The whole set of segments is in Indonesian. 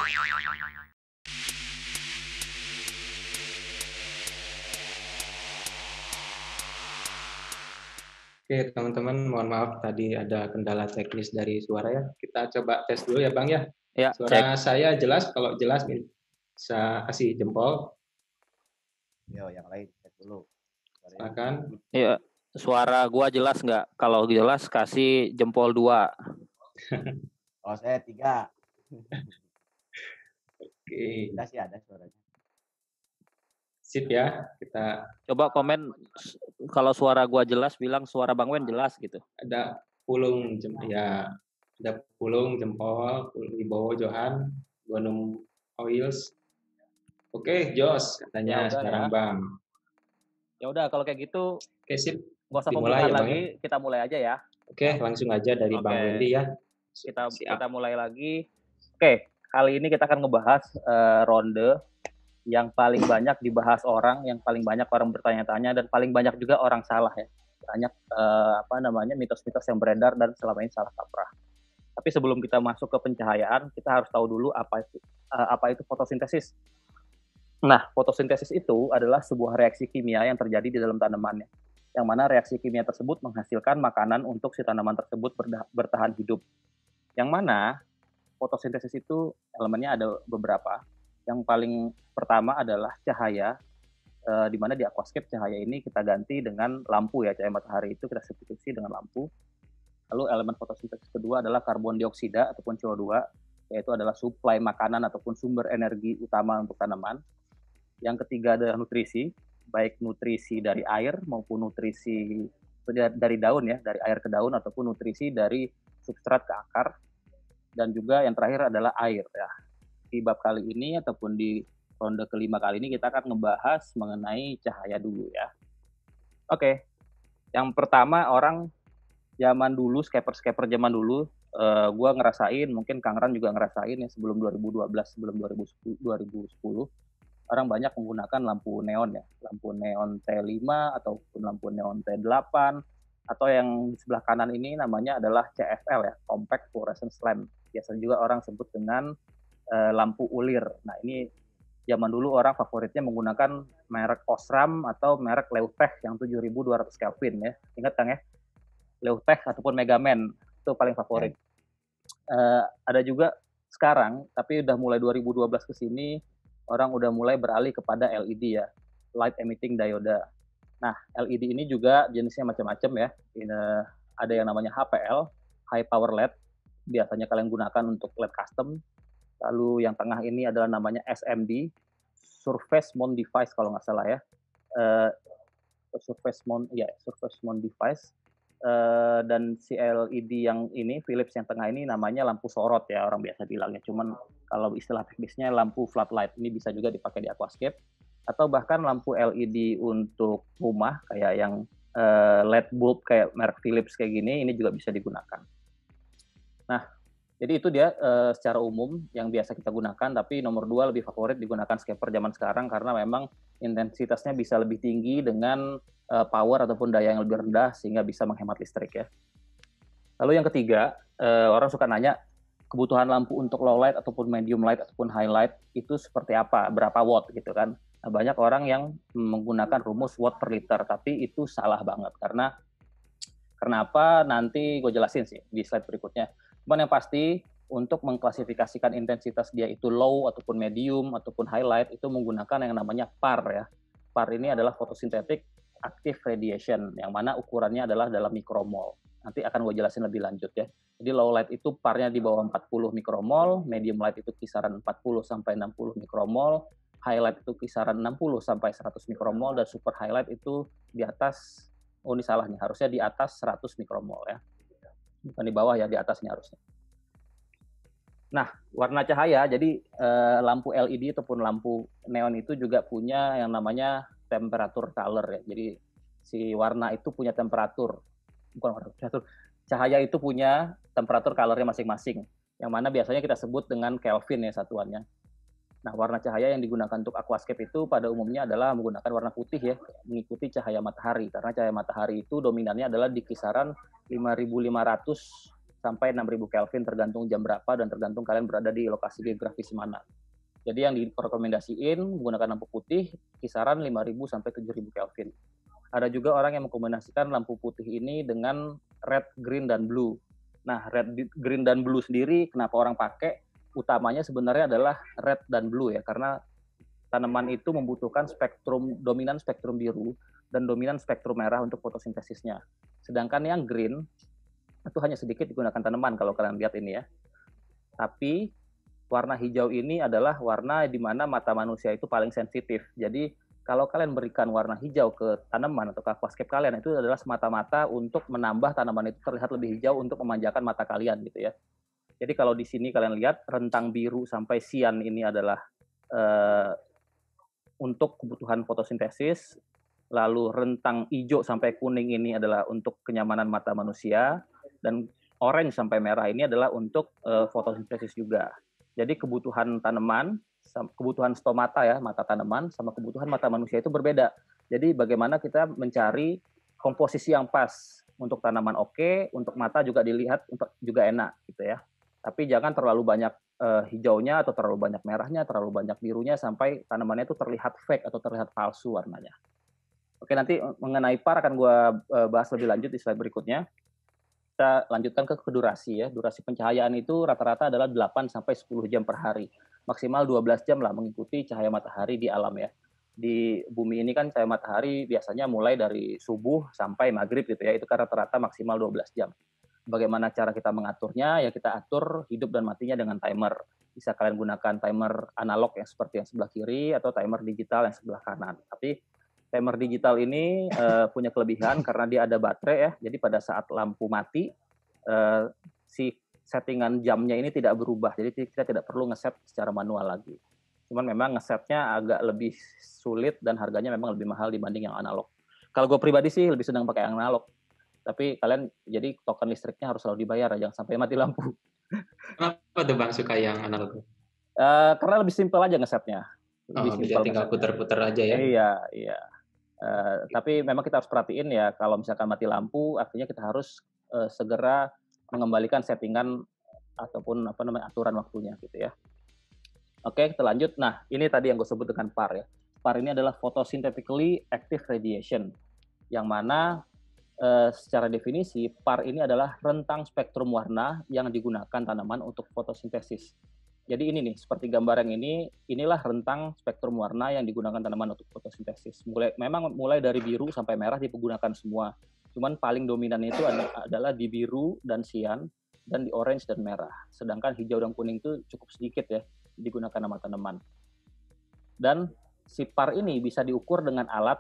Oke, teman-teman, mohon maaf tadi ada kendala teknis dari suara ya. Kita coba tes dulu ya, Bang ya. Ya, cek. Suara saya jelas, kalau jelas bisa kasih jempol, Yo, yang lain cek dulu. Suaranya silakan. Iya, suara gua jelas nggak? Kalau jelas kasih jempol 2. kalau saya 3. Oke, Udah sih ada suaranya. sip ya. Kita Coba komen kalau suara gua jelas, bilang suara Bang Wen jelas gitu. ada pulung ya, ada pulung jempol, Wibowo Johan, Gunung Oils. Oke, Jos katanya Ya udah sekarang ya. Bang. Ya udah kalau kayak gitu Oke, sip. nggak usah Dimulai pembukaan ya, Bang lagi, ya. kita mulai aja ya. Oke, langsung aja dari Bang Oke. Wendy ya. Kita Siap. mulai lagi. Oke, kali ini kita akan ngebahas ronde yang paling banyak dibahas orang, yang paling banyak orang bertanya-tanya dan paling banyak juga orang salah ya. Banyak mitos-mitos yang beredar dan selama ini salah kaprah. Tapi sebelum kita masuk ke pencahayaan, kita harus tahu dulu apa itu fotosintesis. Nah, fotosintesis itu adalah sebuah reaksi kimia yang terjadi di dalam tanamannya, yang mana reaksi kimia tersebut menghasilkan makanan untuk si tanaman tersebut bertahan hidup. Yang mana fotosintesis itu elemennya ada beberapa. Yang paling pertama adalah cahaya, di mana di aquascape cahaya ini kita ganti dengan lampu ya, cahaya matahari itu kita substitusi dengan lampu. Lalu elemen fotosintesis kedua adalah karbon dioksida ataupun CO2, yaitu adalah suplai makanan ataupun sumber energi utama untuk tanaman. Yang ketiga adalah nutrisi, baik nutrisi dari air maupun nutrisi dari daun ya, dari air ke daun ataupun nutrisi dari substrat ke akar. Dan juga yang terakhir adalah air ya. Di bab kali ini ataupun di ronde kelima kali ini kita akan ngebahas mengenai cahaya dulu ya. Oke, yang pertama orang zaman dulu, scaper zaman dulu, gue ngerasain, mungkin Kang Ran juga ngerasain ya sebelum 2012, sebelum 2010, orang banyak menggunakan lampu neon ya, lampu neon T5 ataupun lampu neon T8, atau yang di sebelah kanan ini namanya adalah CFL ya, Compact Fluorescence Lamp. Biasa juga orang sebut dengan lampu ulir. Nah ini zaman dulu orang favoritnya menggunakan merek Osram atau merek Leutech yang 7200 Kelvin ya. Ingat Kang ya? Leutech ataupun Megaman itu paling favorit. Ada juga sekarang, tapi udah mulai 2012 ke sini orang udah mulai beralih kepada LED ya, light emitting diode. Nah, LED ini juga jenisnya macam-macam ya. Ada yang namanya HPL, high power LED. Biasanya kalian gunakan untuk LED custom. Lalu yang tengah ini adalah namanya SMD, Surface Mount Device kalau nggak salah ya. Surface Mount Device. Dan si LED yang ini, Philips yang tengah ini namanya lampu sorot ya, orang biasa bilangnya. Cuman kalau istilah teknisnya lampu floodlight. Ini bisa juga dipakai di aquascape. Atau bahkan lampu LED untuk rumah, kayak yang LED bulb kayak merek Philips kayak gini, ini juga bisa digunakan. Nah, jadi itu dia secara umum yang biasa kita gunakan, tapi nomor 2 lebih favorit digunakan scaper zaman sekarang karena memang intensitasnya bisa lebih tinggi dengan power ataupun daya yang lebih rendah sehingga bisa menghemat listrik ya. Lalu yang ketiga, orang suka nanya kebutuhan lampu untuk low light ataupun medium light ataupun high light itu seperti apa, berapa watt gitu kan. Nah, banyak orang yang menggunakan rumus watt per liter, tapi itu salah banget karena kenapa nanti gue jelasin sih di slide berikutnya. Cuman yang pasti untuk mengklasifikasikan intensitas dia itu low ataupun medium ataupun highlight itu menggunakan yang namanya PAR ya. PAR ini adalah photosynthetic active radiation yang mana ukurannya adalah dalam mikromol. Nanti akan gue jelasin lebih lanjut ya. Jadi low light itu PAR-nya di bawah 40 mikromol, medium light itu kisaran 40 sampai 60 mikromol, highlight itu kisaran 60 sampai 100 mikromol dan super highlight itu di atas, oh ini salah nih, harusnya di atas 100 mikromol ya. Bukan di bawah ya, di atasnya harusnya. Nah, warna cahaya, jadi lampu LED ataupun lampu neon itu juga punya yang namanya temperatur color ya. Jadi si warna itu punya temperatur, bukan warna temperatur, cahaya itu punya temperatur colornya masing-masing. Yang mana biasanya kita sebut dengan Kelvin ya satuannya. Nah, warna cahaya yang digunakan untuk aquascape itu pada umumnya adalah menggunakan warna putih ya, mengikuti cahaya matahari. Karena cahaya matahari itu dominannya adalah di kisaran 5.500 sampai 6.000 Kelvin tergantung jam berapa dan tergantung kalian berada di lokasi geografis mana. Jadi yang direkomendasiin menggunakan lampu putih kisaran 5.000 sampai 7.000 Kelvin. Ada juga orang yang mengkombinasikan lampu putih ini dengan red, green, dan blue. Nah, red, green, dan blue sendiri kenapa orang pakai? Utamanya sebenarnya adalah red dan blue ya, karena tanaman itu membutuhkan dominan spektrum biru dan dominan spektrum merah untuk fotosintesisnya. Sedangkan yang green itu hanya sedikit digunakan tanaman kalau kalian lihat ini ya. Tapi warna hijau ini adalah warna di mana mata manusia itu paling sensitif. Jadi kalau kalian berikan warna hijau ke tanaman atau ke aquascape kalian, itu adalah semata-mata untuk menambah tanaman itu terlihat lebih hijau untuk memanjakan mata kalian gitu ya. Jadi kalau di sini kalian lihat rentang biru sampai sian ini adalah untuk kebutuhan fotosintesis, lalu rentang hijau sampai kuning ini adalah untuk kenyamanan mata manusia, dan orange sampai merah ini adalah untuk fotosintesis juga. Jadi kebutuhan tanaman, kebutuhan stomata ya, mata tanaman, sama kebutuhan mata manusia itu berbeda. Jadi bagaimana kita mencari komposisi yang pas untuk tanaman oke, untuk mata juga dilihat untuk juga enak gitu ya. Tapi jangan terlalu banyak hijaunya atau terlalu banyak merahnya, terlalu banyak birunya sampai tanamannya itu terlihat fake atau terlihat palsu warnanya. Oke, nanti mengenai PAR akan gue bahas lebih lanjut di slide berikutnya. Kita lanjutkan ke durasi ya. Durasi pencahayaan itu rata-rata adalah 8 sampai 10 jam per hari. Maksimal 12 jam lah mengikuti cahaya matahari di alam ya. Di bumi ini kan cahaya matahari biasanya mulai dari subuh sampai maghrib gitu ya. Itu kan rata-rata maksimal 12 jam. Bagaimana cara kita mengaturnya? Ya kita atur hidup dan matinya dengan timer. Bisa kalian gunakan timer analog yang seperti yang sebelah kiri atau timer digital yang sebelah kanan. Tapi timer digital ini punya kelebihan karena dia ada baterai ya. Jadi pada saat lampu mati, si settingan jamnya ini tidak berubah. Jadi kita tidak perlu ngeset secara manual lagi. Cuman memang ngesetnya agak lebih sulit dan harganya memang lebih mahal dibanding yang analog. Kalau gue pribadi sih lebih senang pakai yang analog. Tapi kalian jadi token listriknya harus selalu dibayar, jangan sampai mati lampu. Kenapa tuh Bang suka yang analog? Karena lebih simpel aja ngesetnya. Lebih bisa tinggal puter-puter aja ya? Iya. Tapi memang kita harus perhatiin ya, kalau misalkan mati lampu, artinya kita harus segera mengembalikan settingan ataupun aturan waktunya gitu ya. Oke, kita lanjut. Nah, ini tadi yang gue sebut dengan PAR ya. PAR ini adalah photosynthetically active radiation, yang mana secara definisi PAR ini adalah rentang spektrum warna yang digunakan tanaman untuk fotosintesis. Jadi ini nih, seperti gambar yang ini, inilah rentang spektrum warna yang digunakan tanaman untuk fotosintesis. Memang mulai dari biru sampai merah digunakan semua. Cuman paling dominan itu adalah di biru dan sian, dan di orange dan merah. Sedangkan hijau dan kuning itu cukup sedikit ya, digunakan sama tanaman. Dan si PAR ini bisa diukur dengan alat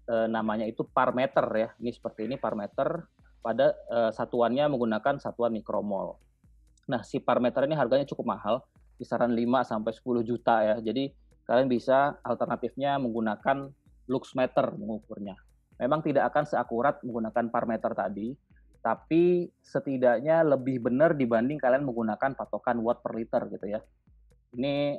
namanya itu PAR meter ya. Ini seperti ini PAR meter, pada satuannya menggunakan satuan mikromol. Nah, si PAR meter ini harganya cukup mahal, kisaran 5 sampai 10 juta ya. Jadi kalian bisa alternatifnya menggunakan luxmeter mengukurnya. Memang tidak akan seakurat menggunakan PAR meter tadi, tapi setidaknya lebih benar dibanding kalian menggunakan patokan watt per liter gitu ya. Ini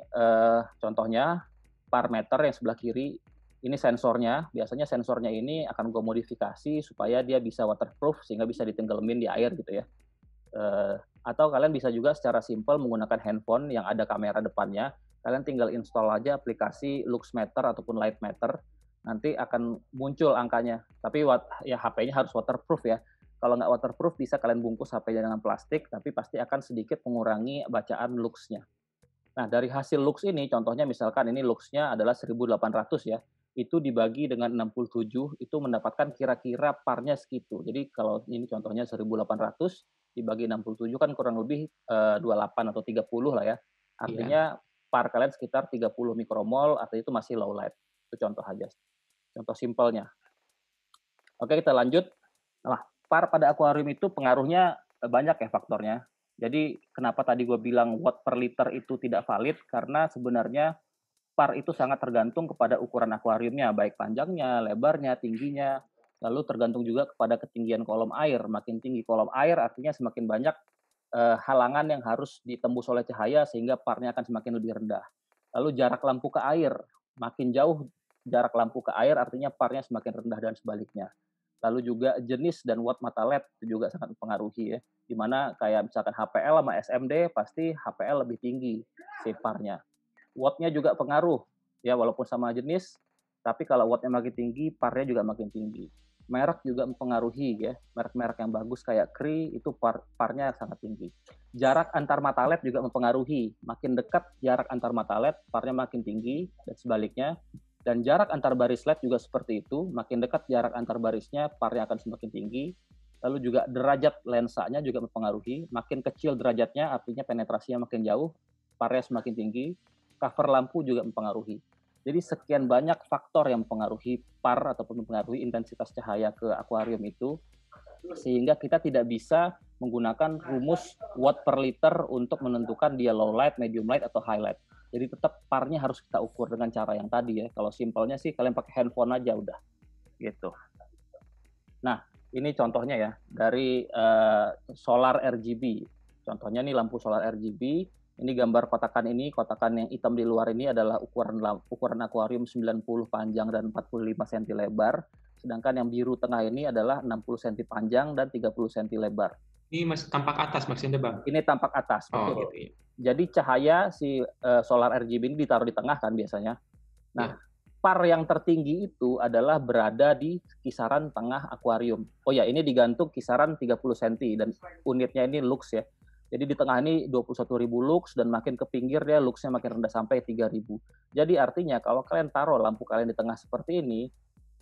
contohnya PAR meter yang sebelah kiri. Ini sensornya, biasanya sensornya ini akan gue modifikasi supaya dia bisa waterproof sehingga bisa ditenggelamin di air gitu ya. Atau kalian bisa juga secara simpel menggunakan handphone yang ada kamera depannya, kalian tinggal install aja aplikasi luxmeter ataupun lightmeter, nanti akan muncul angkanya. Tapi ya HP-nya harus waterproof ya. Kalau nggak waterproof bisa kalian bungkus HP-nya dengan plastik, tapi pasti akan sedikit mengurangi bacaan luxnya. Nah, dari hasil lux ini, contohnya misalkan ini luxnya adalah 1800 ya, itu dibagi dengan 67, itu mendapatkan kira-kira parnya segitu. Jadi kalau ini contohnya 1800, dibagi 67 kan kurang lebih 28 atau 30 lah ya. Artinya par kalian sekitar 30 mikromol, artinya itu masih low light. Itu contoh aja. Contoh simpelnya. Oke, kita lanjut. Nah, par pada akuarium itu pengaruhnya banyak ya faktornya. Jadi kenapa tadi gue bilang watt per liter itu tidak valid? Karena sebenarnya PAR itu sangat tergantung kepada ukuran akuariumnya, baik panjangnya, lebarnya, tingginya, lalu tergantung juga kepada ketinggian kolom air. Makin tinggi kolom air artinya semakin banyak halangan yang harus ditembus oleh cahaya sehingga PAR-nya akan semakin lebih rendah. Lalu jarak lampu ke air, makin jauh jarak lampu ke air artinya PAR-nya semakin rendah dan sebaliknya. Lalu juga jenis dan watt mata LED itu juga sangat mempengaruhi ya. Dimana kayak misalkan HPL sama SMD pasti HPL lebih tinggi si parnya. Watt-nya juga pengaruh ya, walaupun sama jenis, tapi kalau watt-nya makin tinggi, parnya juga makin tinggi. Merek juga mempengaruhi ya, merek-merek yang bagus kayak Cree itu parnya sangat tinggi. Jarak antar mata LED juga mempengaruhi, makin dekat jarak antar mata LED, parnya makin tinggi dan sebaliknya. Dan jarak antar baris LED juga seperti itu, makin dekat jarak antar barisnya, parnya akan semakin tinggi. Lalu juga derajat lensanya juga mempengaruhi, makin kecil derajatnya artinya penetrasinya makin jauh, parnya semakin tinggi. Cover lampu juga mempengaruhi. Jadi sekian banyak faktor yang mempengaruhi par ataupun mempengaruhi intensitas cahaya ke akuarium itu, sehingga kita tidak bisa menggunakan rumus watt per liter untuk menentukan dia low light, medium light, atau high light. Jadi tetap parnya harus kita ukur dengan cara yang tadi ya. Kalau simpelnya sih kalian pakai handphone aja udah gitu. Nah, ini contohnya ya dari solar RGB. Contohnya nih lampu solar RGB. Ini gambar kotakan ini, kotakan yang hitam di luar ini adalah ukuran akuarium 90 panjang dan 45 cm lebar. Sedangkan yang biru tengah ini adalah 60 cm panjang dan 30 cm lebar. Ini masih tampak atas maksudnya, Bang? Ini tampak atas, betul. Oh, gitu ya. Jadi cahaya si solar RGB ini ditaruh di tengah kan biasanya. Nah, par yang tertinggi itu adalah berada di kisaran tengah akuarium. Oh ya, ini digantung kisaran 30 cm dan unitnya ini lux ya. Jadi di tengah ini 21.000 lux dan makin ke pinggir dia luxnya makin rendah sampai 3.000. Jadi artinya kalau kalian taruh lampu kalian di tengah seperti ini,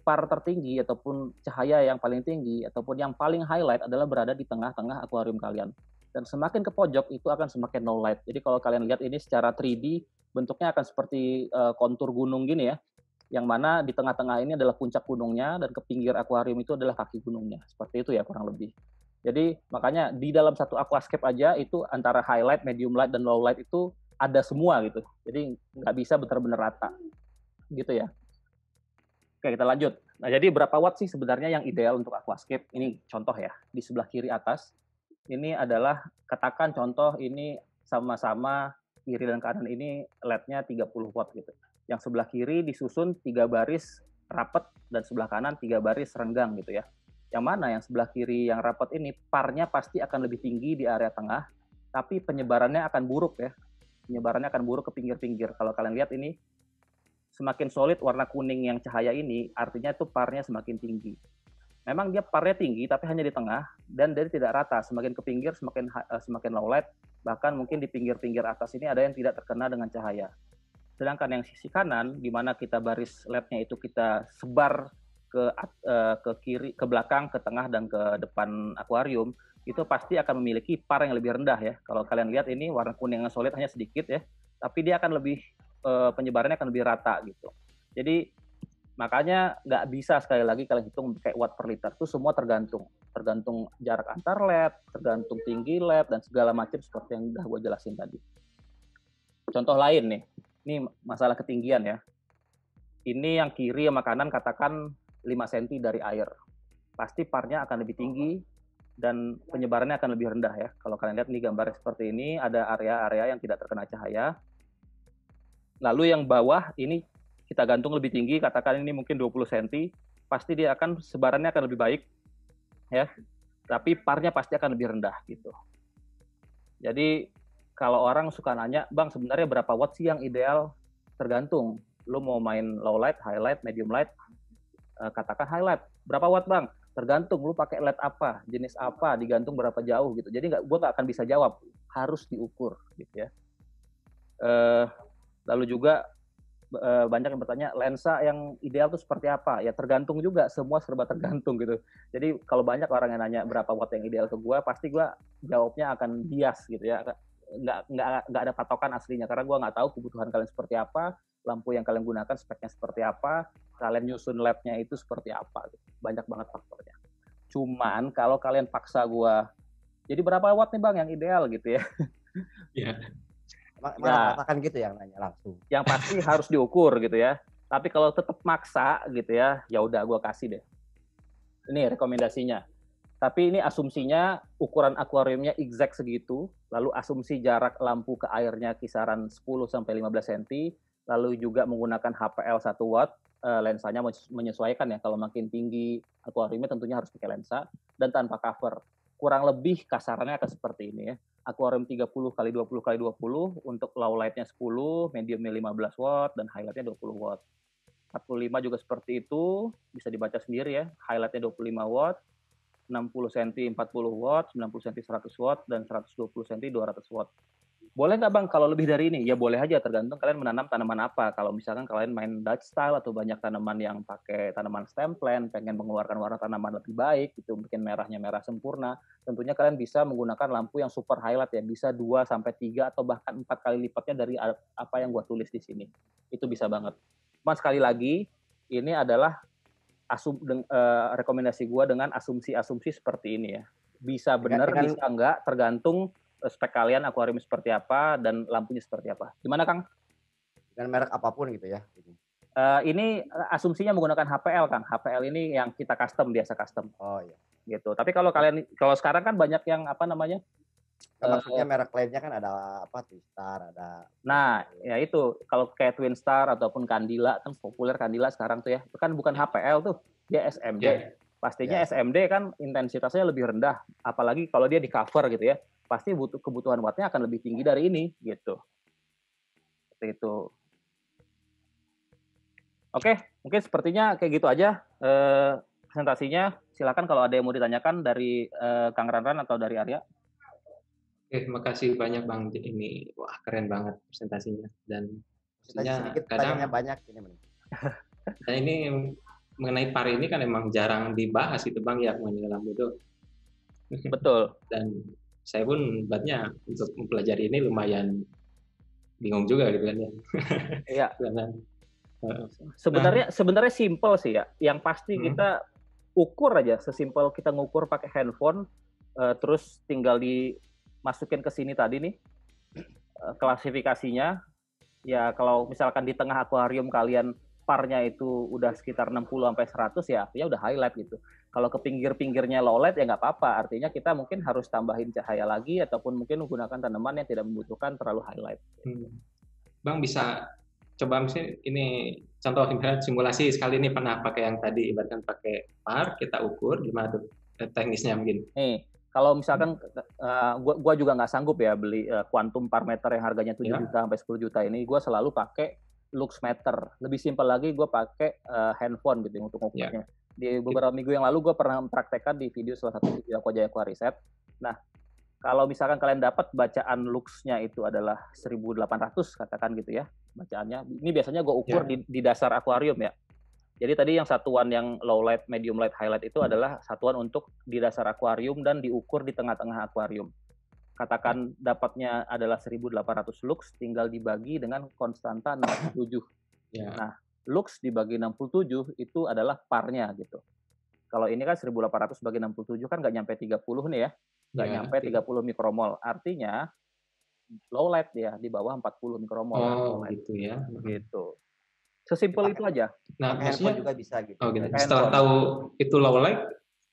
par tertinggi ataupun cahaya yang paling tinggi ataupun yang paling highlight adalah berada di tengah-tengah akuarium kalian. Dan semakin ke pojok itu akan semakin low light. Jadi kalau kalian lihat ini secara 3D, bentuknya akan seperti kontur gunung gini ya. Yang mana di tengah-tengah ini adalah puncak gunungnya dan ke pinggir akuarium itu adalah kaki gunungnya. Seperti itu ya kurang lebih. Jadi makanya di dalam satu aquascape aja itu antara highlight, medium light, dan low light itu ada semua gitu. Jadi nggak bisa benar-benar rata. Gitu ya. Oke, kita lanjut. Nah, jadi berapa watt sih sebenarnya yang ideal untuk aquascape? Ini contoh ya. Di sebelah kiri atas, ini adalah, katakan contoh ini sama-sama kiri dan kanan ini LED-nya 30 watt gitu. Yang sebelah kiri disusun 3 baris rapat dan sebelah kanan 3 baris renggang gitu ya. Yang mana yang sebelah kiri yang rapat ini parnya pasti akan lebih tinggi di area tengah, tapi penyebarannya akan buruk ya. Penyebarannya akan buruk ke pinggir-pinggir. Kalau kalian lihat ini semakin solid warna kuning yang cahaya ini, artinya itu parnya semakin tinggi. Memang dia parnya tinggi, tapi hanya di tengah dan dia tidak rata. Semakin ke pinggir semakin low light. Bahkan mungkin di pinggir-pinggir atas ini ada yang tidak terkena dengan cahaya. Sedangkan yang sisi kanan, di mana kita baris LED-nya itu kita sebar ke kiri, ke belakang, ke tengah, dan ke depan akuarium, itu pasti akan memiliki par yang lebih rendah ya. Kalau kalian lihat ini warna kuning yang solid hanya sedikit ya, tapi dia akan lebih penyebarannya akan lebih rata gitu. Jadi makanya nggak bisa sekali lagi kalian hitung kayak watt per liter, itu semua tergantung jarak antar LED, tergantung tinggi LED dan segala macam seperti yang udah gue jelasin tadi. Contoh lain nih, ini masalah ketinggian ya. Ini yang kiri sama kanan katakan 5 cm dari air. Pasti parnya akan lebih tinggi dan penyebarannya akan lebih rendah ya. Kalau kalian lihat nih gambarnya seperti ini, ada area-area yang tidak terkena cahaya. Lalu yang bawah ini kita gantung lebih tinggi, katakan ini mungkin 20 cm, pasti dia akan sebarannya akan lebih baik ya. Tapi parnya pasti akan lebih rendah gitu. Jadi kalau orang suka nanya, "Bang, sebenarnya berapa watt sih yang ideal?" Tergantung. Lu mau main low light, high light, medium light, katakan highlight. Berapa watt, Bang? Tergantung lu pakai LED apa, jenis apa, digantung berapa jauh gitu. Jadi gue nggak akan bisa jawab, harus diukur gitu ya. Lalu juga banyak yang bertanya, lensa yang ideal itu seperti apa? Ya tergantung juga, semua serba tergantung gitu. Jadi kalau banyak orang yang nanya berapa watt yang ideal ke gue, pasti gue jawabnya akan bias gitu ya. Nggak ada patokan aslinya, karena gue nggak tahu kebutuhan kalian seperti apa, lampu yang kalian gunakan speknya seperti apa, kalian nyusun LED-nya itu seperti apa. Gitu. Banyak banget faktornya. Cuman kalau kalian paksa gue, jadi berapa watt nih Bang yang ideal gitu ya? Iya. Malah katakan gitu yang nanya langsung. Yang pasti harus diukur gitu ya. Tapi kalau tetap maksa gitu ya, ya udah gue kasih deh. Ini rekomendasinya. Tapi ini asumsinya ukuran akuariumnya exact segitu, lalu asumsi jarak lampu ke airnya kisaran 10-15 cm, lalu juga menggunakan HPL 1 watt, lensanya menyesuaikan ya. Kalau makin tinggi akuariumnya tentunya harus pakai lensa dan tanpa cover. Kurang lebih kasarannya akan seperti ini ya. Akuarium 30 kali 20 kali 20 untuk low light-nya 10, mediumnya 15 watt dan highlight-nya 20 watt. 45 juga seperti itu, bisa dibaca sendiri ya. Highlight-nya 25 watt, 60 cm 40 watt, 90 cm 100 watt dan 120 cm 200 watt. Boleh nggak Bang kalau lebih dari ini? Ya boleh aja, tergantung kalian menanam tanaman apa. Kalau misalkan kalian main Dutch style atau banyak tanaman yang pakai tanaman stem plant, pengen mengeluarkan warna tanaman lebih baik, itu bikin merahnya merah sempurna, tentunya kalian bisa menggunakan lampu yang super highlight ya, bisa 2 sampai 3 atau bahkan 4 kali lipatnya dari apa yang gua tulis di sini. Itu bisa banget. Cuma sekali lagi, ini adalah rekomendasi gua dengan asumsi-asumsi seperti ini ya. Bisa benar, bisa enggak, tergantung spek kalian akuarium seperti apa dan lampunya seperti apa. Gimana Kang? Dengan merek apapun gitu ya. Ini asumsinya menggunakan HPL Kang. HPL ini yang kita biasa custom. Oh iya. Gitu. Tapi kalau sekarang kan banyak yang apa namanya? Maksudnya merek lainnya kan ada apa? Twistar, ada. Nah, ya itu kalau kayak Twin Star ataupun Candila kan populer Candila sekarang tuh ya. Itu kan bukan HPL tuh, dia SMD. Pastinya SMD kan intensitasnya lebih rendah, apalagi kalau dia di cover gitu ya. Pasti kebutuhan wattnya akan lebih tinggi dari ini gitu. Seperti itu. Oke, mungkin sepertinya kayak gitu aja presentasinya. Silakan kalau ada yang mau ditanyakan dari Kang Ranran atau dari Arya. Oke, makasih banyak Bang. Ini wah keren banget presentasinya dan sedikit kadang banyak ini. Dan ini mengenai pari ini kan emang jarang dibahas itu Bang ya mengenai lampu itu. Betul. Dan saya pun buatnya untuk mempelajari ini lumayan bingung juga gitu kan ya. Iya. Sebenarnya simple sih ya. Yang pasti kita ukur aja, sesimpel kita ngukur pakai handphone, terus tinggal dimasukin ke sini tadi nih klasifikasinya. Ya kalau misalkan di tengah akuarium kalian parnya itu udah sekitar 60 sampai 100 ya artinya udah highlight gitu. Kalau ke pinggir-pinggirnya low light ya nggak apa-apa. Artinya kita mungkin harus tambahin cahaya lagi ataupun mungkin menggunakan tanaman yang tidak membutuhkan terlalu highlight. Bang bisa coba misalnya ini contoh misalnya simulasi sekali ini pernah pakai yang tadi ibaratkan pakai par kita ukur gimana tuh teknisnya mungkin. Nih kalau misalkan gua juga nggak sanggup ya beli quantum par meter yang harganya 7 juta sampai 10 juta ini, gua selalu pakai lux meter. Lebih simpel lagi gue pakai handphone gitu untuk ngukurnya. Di beberapa minggu yang lalu gue pernah mempraktekkan di video salah satu video Aquajaya Aquariset. Nah, kalau misalkan kalian dapat bacaan luxnya itu adalah 1800 katakan gitu ya bacaannya. Ini biasanya gue ukur di dasar akuarium ya. Jadi tadi yang satuan yang low light, medium light, highlight itu adalah satuan untuk di dasar akuarium dan diukur di tengah-tengah akuarium. Katakan dapatnya adalah 1800 lux, tinggal dibagi dengan konstanta 67. Nah, lux dibagi 67 itu adalah parnya gitu. Kalau ini kan 1800 bagi 67 kan nggak nyampe 30 nih ya. Nggak nyampe 30 mikromol. Artinya low light ya, di bawah 40 mikromol. Oh, gitu ya. Gitu. Sesimpel itu aja. Nah, maksudnya juga bisa gitu. Oh, gitu. Setelah tahu itu low light,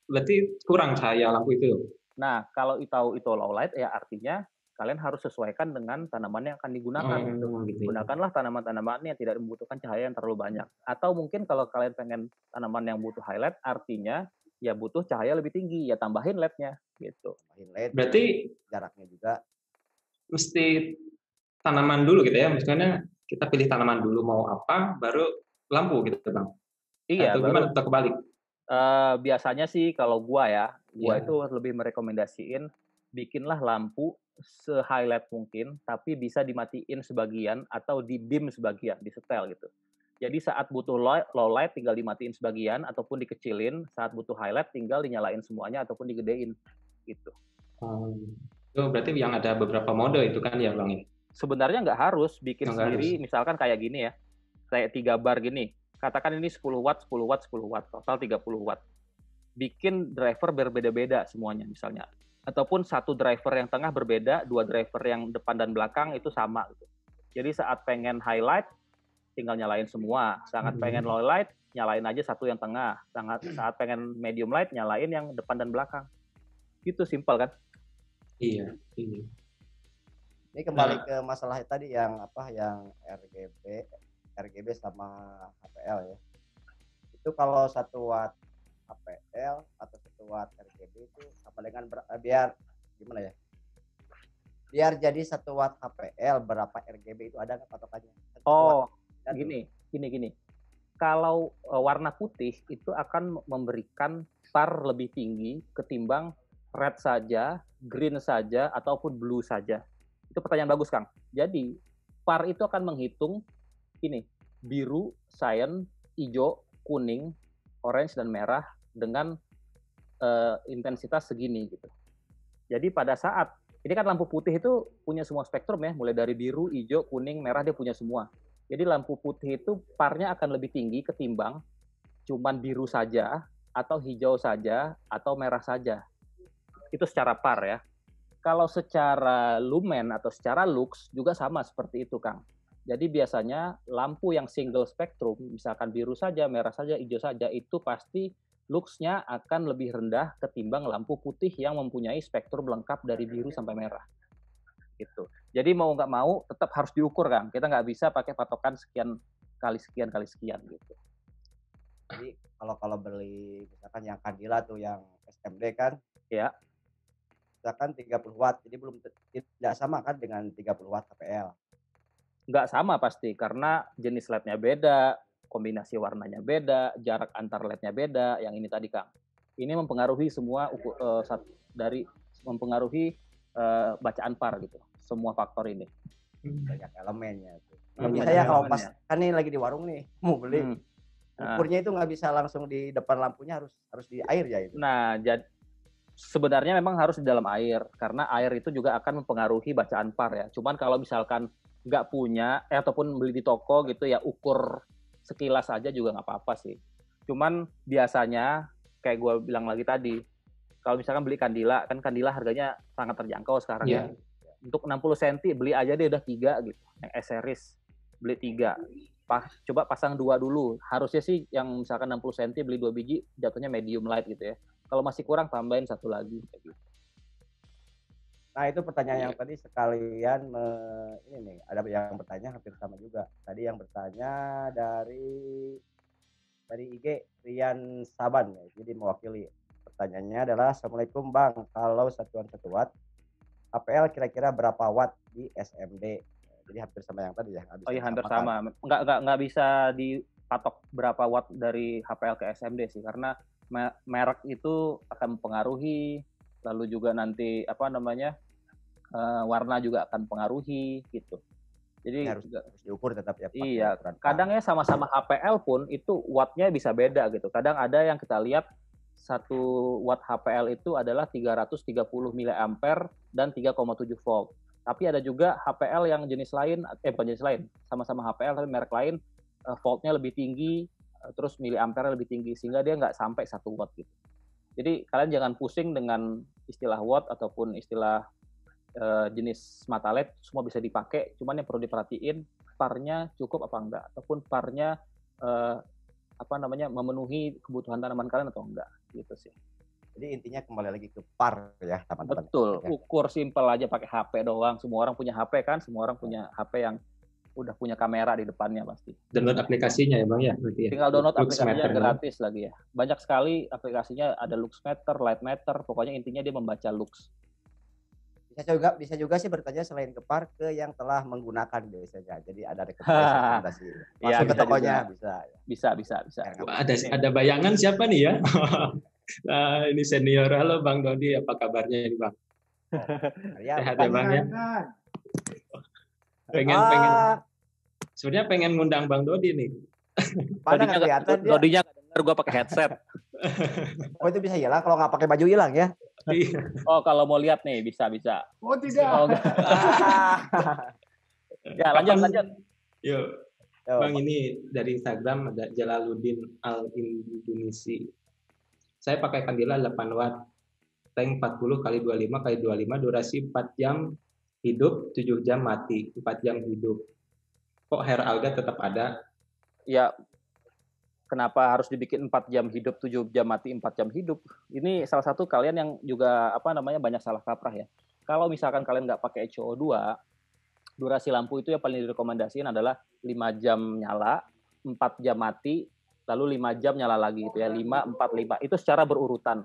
berarti kurang cahaya lampu itu. Nah, kalau tahu itu low light, ya artinya kalian harus sesuaikan dengan tanaman yang akan digunakan. Gitu. Gunakanlah tanaman-tanaman yang tidak membutuhkan cahaya yang terlalu banyak. Atau mungkin kalau kalian pengen tanaman yang butuh highlight, artinya ya butuh cahaya lebih tinggi, ya tambahin LED-nya. Gitu. Tambahin LED, berarti jaraknya juga. Mesti tanaman dulu gitu ya, misalnya kita pilih tanaman dulu mau apa, baru lampu gitu Bang. Iya. Atau gimana, atau kebalik? Biasanya sih kalau gua itu lebih merekomendasiin bikinlah lampu se-highlight mungkin, tapi bisa dimatiin sebagian atau di-dim sebagian, di-setel gitu. Jadi saat butuh low light tinggal dimatiin sebagian ataupun dikecilin, saat butuh highlight tinggal dinyalain semuanya ataupun digedein gitu. Itu berarti yang ada beberapa mode itu kan ya Bang? Sebenarnya nggak harus bikin sendiri, misalkan kayak gini ya, kayak 3 bar gini. Katakan ini 10 watt, 10 watt, 10 watt, total 30 watt. Bikin driver berbeda-beda semuanya misalnya. Ataupun satu driver yang tengah berbeda, 2 driver yang depan dan belakang itu sama. Gitu. Jadi saat pengen highlight, tinggal nyalain semua. Saat pengen low light, nyalain aja satu yang tengah. Saat pengen medium light, nyalain yang depan dan belakang. Itu simpel kan? Iya. Ini kembali ke masalah tadi yang RGB sama HPL ya. Itu kalau 1 watt HPL atau 1 watt RGB itu sama dengan biar gimana ya? Biar jadi 1 watt HPL berapa RGB itu ada nggak patokannya? 1 watt. Oh, gini. Kalau warna putih itu akan memberikan par lebih tinggi ketimbang red saja, green saja, ataupun blue saja. Itu pertanyaan bagus, Kang. Jadi, par itu akan menghitung ini, biru, cyan, hijau, kuning, orange, dan merah dengan intensitas segini gitu. Jadi pada saat, ini kan lampu putih itu punya semua spektrum ya, mulai dari biru, hijau, kuning, merah, dia punya semua. Jadi lampu putih itu parnya akan lebih tinggi ketimbang cuman biru saja, atau hijau saja, atau merah saja. Itu secara par ya. Kalau secara lumen atau secara lux juga sama seperti itu, Kang. Jadi biasanya lampu yang single spektrum, misalkan biru saja, merah saja, hijau saja, itu pasti luxnya akan lebih rendah ketimbang lampu putih yang mempunyai spektrum lengkap dari biru sampai merah. Gitu. Jadi mau nggak mau tetap harus diukur, Kang. Kita nggak bisa pakai patokan sekian kali sekian gitu. Jadi kalau beli misalkan yang Candila tuh yang SMD kan, Ya, misalkan 30 watt, jadi belum tidak sama kan dengan 30 watt HPL. nggak sama pasti karena jenis LED-nya beda, kombinasi warnanya beda, jarak antar LED-nya beda. Yang ini tadi, Kang. Ini mempengaruhi semua dari mempengaruhi bacaan par gitu. Semua faktor ini. Banyak elemennya tuh. Banyak Bisa ya kalau elemennya. pas kan ini lagi di warung nih mau beli, ukurnya itu nggak bisa langsung di depan lampunya, harus di air ya itu. Nah, sebenarnya memang harus di dalam air karena air itu juga akan mempengaruhi bacaan par ya. Cuman kalau misalkan nggak punya ataupun beli di toko gitu ya, ukur sekilas aja juga nggak apa-apa sih. Cuman biasanya kayak gue bilang lagi tadi, kalau misalkan beli kandila, kan kandila harganya sangat terjangkau sekarang ya. Untuk 60 cm beli aja deh udah 3 gitu. Yang S-series beli 3. Coba pasang 2 dulu. Harusnya sih yang misalkan 60 cm beli 2 biji, jatuhnya medium light gitu ya. Kalau masih kurang tambahin 1 lagi kayak gitu. Nah, itu pertanyaan yang tadi sekalian ini nih, ada yang bertanya hampir sama juga. Tadi yang bertanya dari IG Rian Saban ya. Jadi mewakili. Pertanyaannya adalah, Assalamualaikum Bang, kalau satuan 1 watt HPL kira-kira berapa watt di SMD? Jadi hampir sama yang tadi ya. Oh iya, hampir sama. Nggak bisa dipatok berapa watt dari HPL ke SMD sih, karena merek itu akan mempengaruhi, lalu juga nanti warna juga akan mempengaruhi gitu. Jadi harus diukur tetap ya. Iya, kadang ya sama-sama HPL pun itu wattnya bisa beda gitu. Kadang ada yang kita lihat 1 watt HPL itu adalah 330 mA dan 3,7 volt. Tapi ada juga HPL yang jenis lain, bukan jenis lain, sama-sama HPL tapi merek lain, voltnya lebih tinggi, terus miliampere lebih tinggi, sehingga dia nggak sampai 1 watt gitu. Jadi kalian jangan pusing dengan istilah watt ataupun istilah jenis mata LED, semua bisa dipakai, cuman yang perlu diperhatiin parnya cukup apa enggak, ataupun parnya memenuhi kebutuhan tanaman kalian atau enggak gitu sih. Jadi intinya kembali lagi ke par ya teman-teman. Betul, ukur simpel aja pakai HP doang. Semua orang punya HP kan, semua orang punya HP yang udah punya kamera di depannya pasti. Download aplikasinya ya Bang ya? Berarti ya? Tinggal download aplikasinya Luxmeter, gratis lagi ya. Banyak sekali aplikasinya, ada Luxmeter, Lightmeter, pokoknya intinya dia membaca lux. Bisa juga sih bertanya selain ke par ke yang telah menggunakan biasanya. Jadi ada rekomendasi. Masuk ke tokonya bisa. Bisa. Wah, ada bayangan siapa nih ya? Nah, ini senior. Halo Bang Dodi, apa kabarnya ini Bang? Sehat ya Bang ya? Pengen. Sebenarnya pengen ngundang Bang Dodi nih. Dodinya nggak dengar, gue pakai headset. Oh, itu bisa hilang kalau nggak pakai baju hilang ya? Oh, kalau mau lihat nih bisa. Oh tidak. Oh, ya lanjut. Yuk. Bang, ini dari Instagram ada Jalaluddin Al Indonesia. Saya pakai kandila 8 watt, tank 40 x 25 x 25, durasi 4 jam hidup, 7 jam mati, 4 jam hidup. Kok hair alga tetap ada? Ya, kenapa harus dibikin 4 jam hidup, 7 jam mati, 4 jam hidup? Ini salah satu kalian yang juga banyak salah kaprah ya. Kalau misalkan kalian nggak pakai HO2, durasi lampu itu yang paling direkomendasikan adalah 5 jam nyala, 4 jam mati, lalu 5 jam nyala lagi gitu ya, 5, 4, 5. Itu secara berurutan.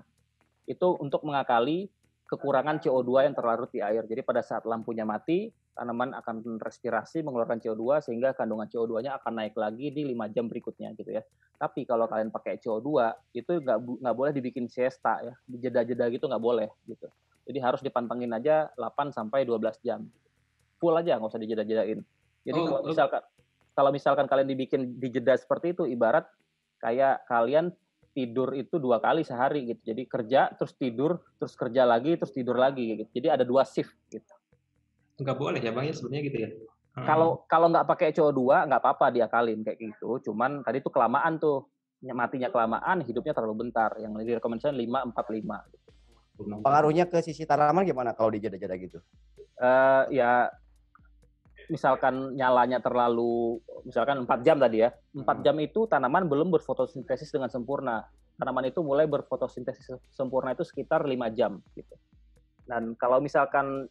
Itu untuk mengakali kekurangan CO2 yang terlarut di air. Jadi pada saat lampunya mati, tanaman akan respirasi mengeluarkan CO2 sehingga kandungan CO2-nya akan naik lagi di 5 jam berikutnya gitu ya. Tapi kalau kalian pakai CO2 itu nggak boleh dibikin siesta ya, jeda-jeda gitu nggak boleh gitu. Jadi harus dipantengin aja 8 sampai 12 jam. Full aja, nggak usah dijeda-jedain. Jadi kalau misalkan kalian dibikin dijeda seperti itu, ibarat kayak kalian tidur itu 2 kali sehari gitu. Jadi kerja, terus tidur, terus kerja lagi, terus tidur lagi gitu. Jadi ada 2 shift gitu. Nggak boleh ya Bang ya sebenarnya gitu ya? Kalau nggak pakai CO2 nggak apa-apa diakalin kayak gitu. Cuman tadi tuh kelamaan tuh. Matinya kelamaan, hidupnya terlalu bentar. Yang direkomendasikan 5, 4, 5. Pengaruhnya ke sisi tanaman gimana kalau dijeda-jeda gitu? Ya misalkan nyalanya terlalu, misalkan 4 jam tadi ya, 4 jam itu tanaman belum berfotosintesis dengan sempurna. Tanaman itu mulai berfotosintesis sempurna itu sekitar 5 jam gitu. Dan kalau misalkan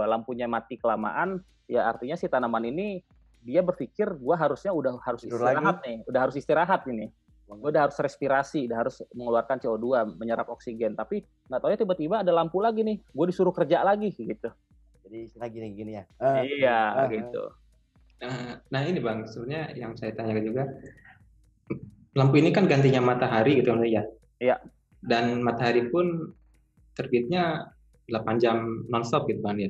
lampunya mati kelamaan, ya artinya si tanaman ini dia berpikir gua harus istirahat nih, udah harus istirahat ini. Gue udah harus respirasi, udah harus mengeluarkan CO2, menyerap oksigen. Tapi nggak tahu ya tiba-tiba ada lampu lagi nih, gue disuruh kerja lagi gitu. Jadi istilah gini-gini ya. Iya, gitu. Nah ini Bang, sebenarnya yang saya tanyakan juga, lampu ini kan gantinya matahari gitu ya. Iya. Dan matahari pun terbitnya 8 jam nonstop gitu kan ya.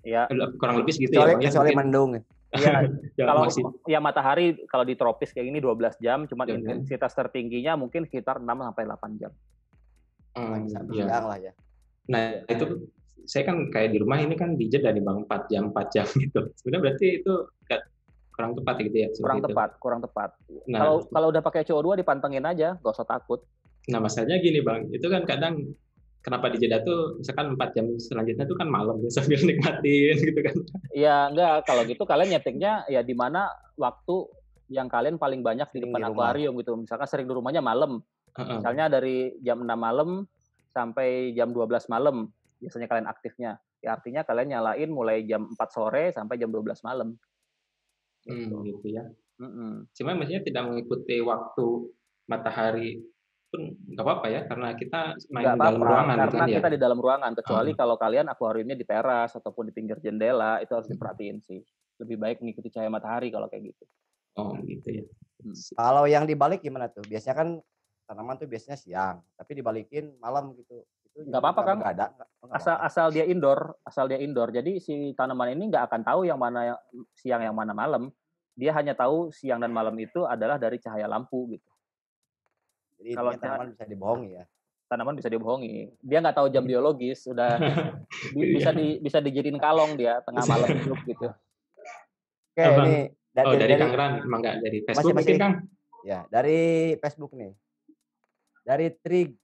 Iya. Kurang lebih segitu ya Bang ya. Kecuali mendung. Iya, kalau ya matahari kalau di tropis kayak gini 12 jam, cuma intensitas tertingginya mungkin sekitar 6 sampai 8 jam. Siang lah ya. Nah, itu saya kan kayak di rumah ini kan dijeda nih Bang 4 jam gitu. Sebenarnya berarti itu kurang tepat gitu ya? Kurang tepat. Nah, kalau udah pakai CO2 dipantengin aja, gak usah takut. Nah, masalahnya gini Bang, itu kan kadang kenapa dijeda tuh misalkan 4 jam selanjutnya tuh kan malam sambil nikmatin gitu kan. Iya, enggak, kalau gitu kalian nyetingnya ya di mana waktu yang kalian paling banyak di depan akuarium gitu. Misalkan sering di rumahnya malam. Misalnya dari jam 6 malam sampai jam 12 malam biasanya kalian aktifnya. Ya artinya kalian nyalain mulai jam 4 sore sampai jam 12 malam. Gitu ya. Cuma maksudnya tidak mengikuti waktu matahari pun nggak apa-apa ya, karena kita main dalam ruangan karena kita di dalam ruangan, kecuali kalau kalian akuariumnya di teras ataupun di pinggir jendela, itu harus diperhatiin sih. Lebih baik mengikuti cahaya matahari kalau kayak gitu. Oh gitu ya. Kalau yang dibalik gimana tuh? Biasanya kan tanaman tuh biasanya siang, tapi dibalikin malam gitu. Nggak apa-apa Kang. Asal dia indoor, Jadi si tanaman ini nggak akan tahu yang mana siang yang mana malam. Dia hanya tahu siang dan malam itu adalah dari cahaya lampu gitu. Jadi kalau tanaman bisa dibohongi ya. Tanaman bisa dibohongi. Dia nggak tahu jam biologis, udah bisa dijadiin kalong dia tengah malam hidup gitu. Oke, ini dari Kang Ran, emang nggak dari Facebook mungkin Kang? Ya, dari Facebook nih. Dari Trig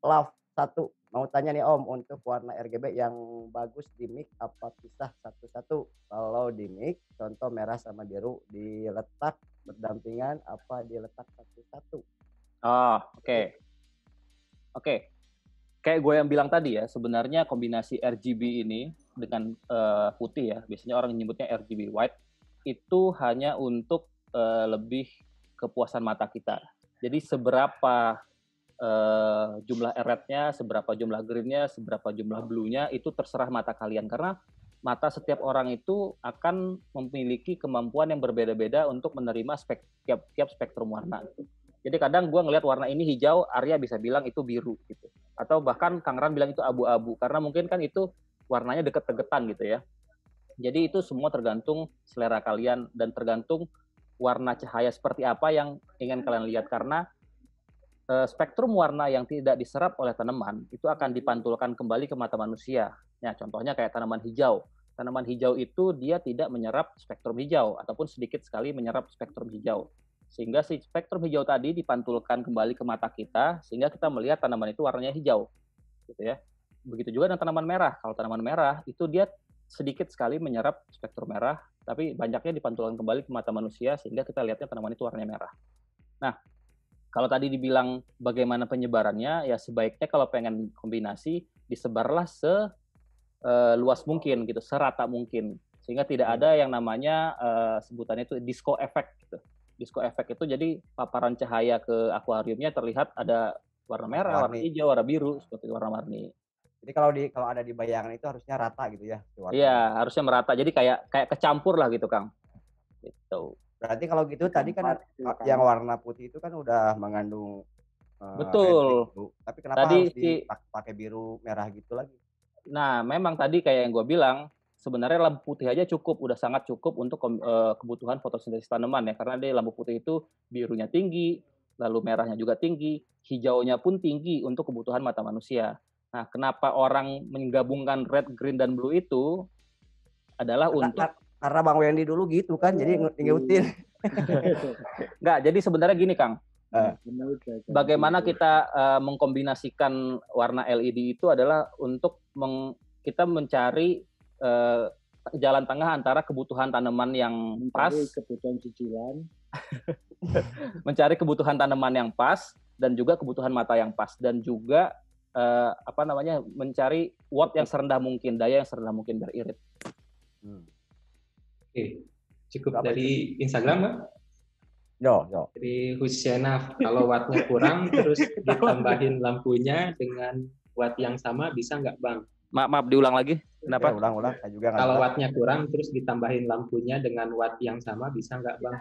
Love 1, mau tanya nih Om, untuk warna RGB yang bagus di mix apa pisah satu-satu? Kalau di mix, contoh merah sama biru diletak berdampingan apa diletak satu-satu? Oh, oke. Kayak gue yang bilang tadi ya, sebenarnya kombinasi RGB ini dengan putih ya, biasanya orang nyebutnya RGB white, itu hanya untuk lebih kepuasan mata kita. Jadi seberapa jumlah eretnya, seberapa jumlah greennya, seberapa jumlah blue-nya, itu terserah mata kalian. Karena mata setiap orang itu akan memiliki kemampuan yang berbeda-beda untuk menerima tiap spektrum warna. Jadi kadang gue ngelihat warna ini hijau, Arya bisa bilang itu biru gitu. Atau bahkan Kang Ran bilang itu abu-abu, karena mungkin kan itu warnanya deket-deketan gitu ya. Jadi itu semua tergantung selera kalian dan tergantung warna cahaya seperti apa yang ingin kalian lihat. Karena spektrum warna yang tidak diserap oleh tanaman itu akan dipantulkan kembali ke mata manusia. Ya, contohnya kayak tanaman hijau. Tanaman hijau itu dia tidak menyerap spektrum hijau ataupun sedikit sekali menyerap spektrum hijau. Sehingga si spektrum hijau tadi dipantulkan kembali ke mata kita sehingga kita melihat tanaman itu warnanya hijau. Gitu ya. Begitu juga dengan tanaman merah. Kalau tanaman merah itu dia sedikit sekali menyerap spektrum merah, tapi banyaknya dipantulkan kembali ke mata manusia sehingga kita lihatnya tanaman itu warnanya merah. Nah, kalau tadi dibilang bagaimana penyebarannya, ya sebaiknya kalau pengen kombinasi, disebarlah seluas mungkin, gitu, serata mungkin. Sehingga tidak ada yang namanya sebutannya itu disco effect. Gitu. Disco effect itu jadi paparan cahaya ke akuariumnya terlihat ada warna merah, warna hijau, warna biru seperti warna-warni. Jadi kalau ada di bayangan itu harusnya rata gitu ya warnanya. Iya, harusnya merata. Jadi kayak kecampur lah gitu, Kang. Gitu. Berarti kalau gitu tadi kan yang warna putih itu kan udah mengandung betul. biru. Tapi kenapa tadi harus dipakai biru merah gitu lagi? Nah, memang tadi kayak yang gue bilang, sebenarnya lampu putih aja cukup, udah sangat cukup untuk kebutuhan fotosintesis tanaman ya, karena dia lampu putih itu birunya tinggi, lalu merahnya juga tinggi, hijaunya pun tinggi untuk kebutuhan mata manusia. Nah, kenapa orang menggabungkan red, green, dan blue itu adalah karena Bang Wendy dulu gitu kan, jadi ngikutin. Enggak, jadi sebenarnya gini, Kang. Bagaimana kita mengkombinasikan warna LED itu adalah untuk kita mencari jalan tengah antara kebutuhan tanaman yang pas, kebutuhan cicilan, mencari kebutuhan tanaman yang pas dan juga kebutuhan mata yang pas, dan juga mencari watt yang serendah mungkin, daya yang serendah mungkin biar irit. Oke, cukup dari Instagram, Bang? Yo. Dari Husiana, kalau wattnya kurang terus ditambahin lampunya dengan watt yang sama bisa nggak, Bang? Maaf, diulang lagi. Kenapa? Ya, ulang. Saya juga kalau wattnya kurang terus ditambahin lampunya dengan watt yang sama bisa nggak, Bang?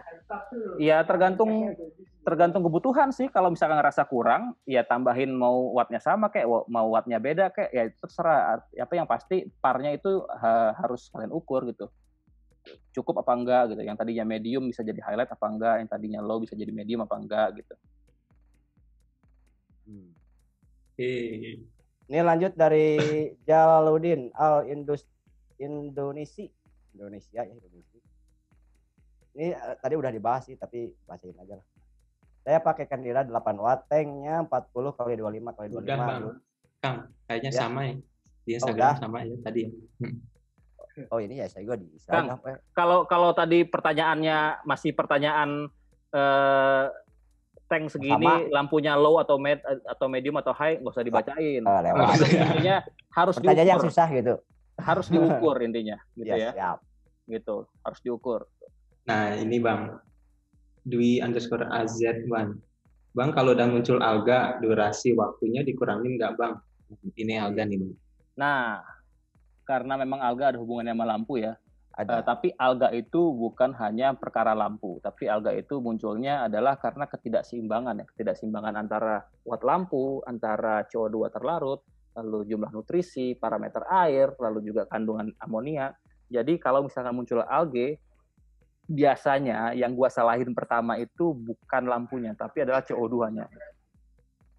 Ya tergantung kebutuhan sih. Kalau misalkan ngerasa kurang, ya tambahin mau wattnya sama kayak mau wattnya beda kayak ya itu terserah. Apa yang pasti parnya itu harus kalian ukur gitu. Cukup apa enggak gitu. Yang tadinya medium bisa jadi highlight apa enggak, yang tadinya low bisa jadi medium apa enggak gitu. Ini lanjut dari Jalaluddin Al Indonesia. Ini tadi udah dibahas sih, tapi bahasin aja lah. Saya pakai kandila 8 watt, tanknya 40 kali 25 kali 25. Udah, Bang. Kang, kayaknya ya. sama ya. Di Instagram sama ya tadi. Oh ini ya saya juga di Instagram. Kang, kalau tadi pertanyaannya masih pertanyaan tank segini sama. Lampunya low atau medium atau high nggak usah dibacain. Intinya harus diukur. Yang susah gitu. Harus diukur intinya, gitu ya. Siap. Gitu, harus diukur. Nah ini Bang, Dwi_AZ1. Bang, kalau udah muncul alga, durasi waktunya dikurangin nggak, Bang? Ini alga nih, Bang. Nah, karena memang alga ada hubungannya sama lampu ya. Tapi alga itu bukan hanya perkara lampu, tapi alga itu munculnya adalah karena ketidakseimbangan antara watt lampu, antara CO2 terlarut, lalu jumlah nutrisi, parameter air, lalu juga kandungan amonia. Jadi kalau misalkan muncul algae, biasanya yang gua salahin pertama itu bukan lampunya, tapi adalah CO2-nya.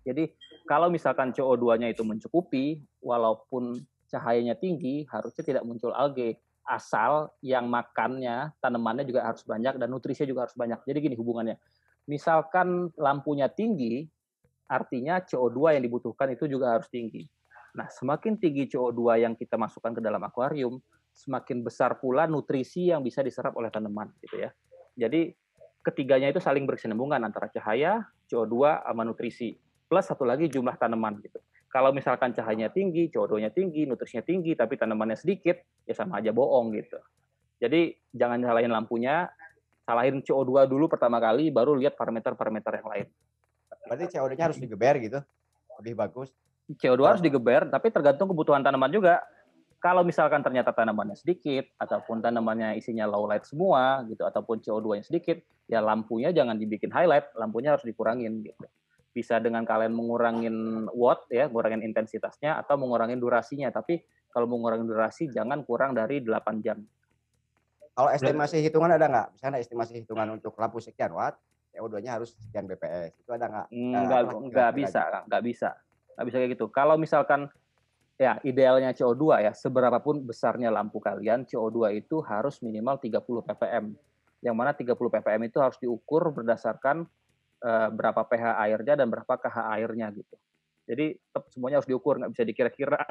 Jadi kalau misalkan CO2-nya itu mencukupi, walaupun cahayanya tinggi, harusnya tidak muncul algae. Asal yang makannya, tanamannya juga harus banyak dan nutrisinya juga harus banyak. Jadi gini hubungannya. Misalkan lampunya tinggi, artinya CO2 yang dibutuhkan itu juga harus tinggi. Nah, semakin tinggi CO2 yang kita masukkan ke dalam akuarium, semakin besar pula nutrisi yang bisa diserap oleh tanaman, gitu ya. Jadi ketiganya itu saling berkesinambungan antara cahaya, CO2 sama nutrisi. Plus satu lagi jumlah tanaman gitu. Kalau misalkan cahayanya tinggi, CO2-nya tinggi, nutrisinya tinggi, tapi tanamannya sedikit, ya sama aja bohong gitu. Jadi jangan salahin lampunya, salahin CO2 dulu pertama kali, baru lihat parameter-parameter yang lain. Berarti CO2-nya harus digeber gitu, lebih bagus. CO2 harus digeber, tapi tergantung kebutuhan tanaman juga. Kalau misalkan ternyata tanamannya sedikit, ataupun tanamannya isinya low light semua, gitu, ataupun CO2-nya sedikit, ya lampunya jangan dibikin highlight, lampunya harus dikurangin gitu. Bisa dengan kalian mengurangin watt ya, ngurangin intensitasnya atau mengurangin durasinya, tapi kalau mengurangin durasi jangan kurang dari 8 jam. Kalau estimasi hitungan ada nggak? Misalnya estimasi hitungan untuk lampu sekian watt, CO2-nya harus sekian bps. Itu ada nggak? Nggak bisa kayak gitu. Kalau misalkan ya idealnya CO2 ya, seberapapun besarnya lampu kalian, CO2 itu harus minimal 30 ppm. Yang mana 30 ppm itu harus diukur berdasarkan berapa pH airnya dan berapa KH airnya gitu. Jadi tetap semuanya harus diukur, nggak bisa dikira-kira.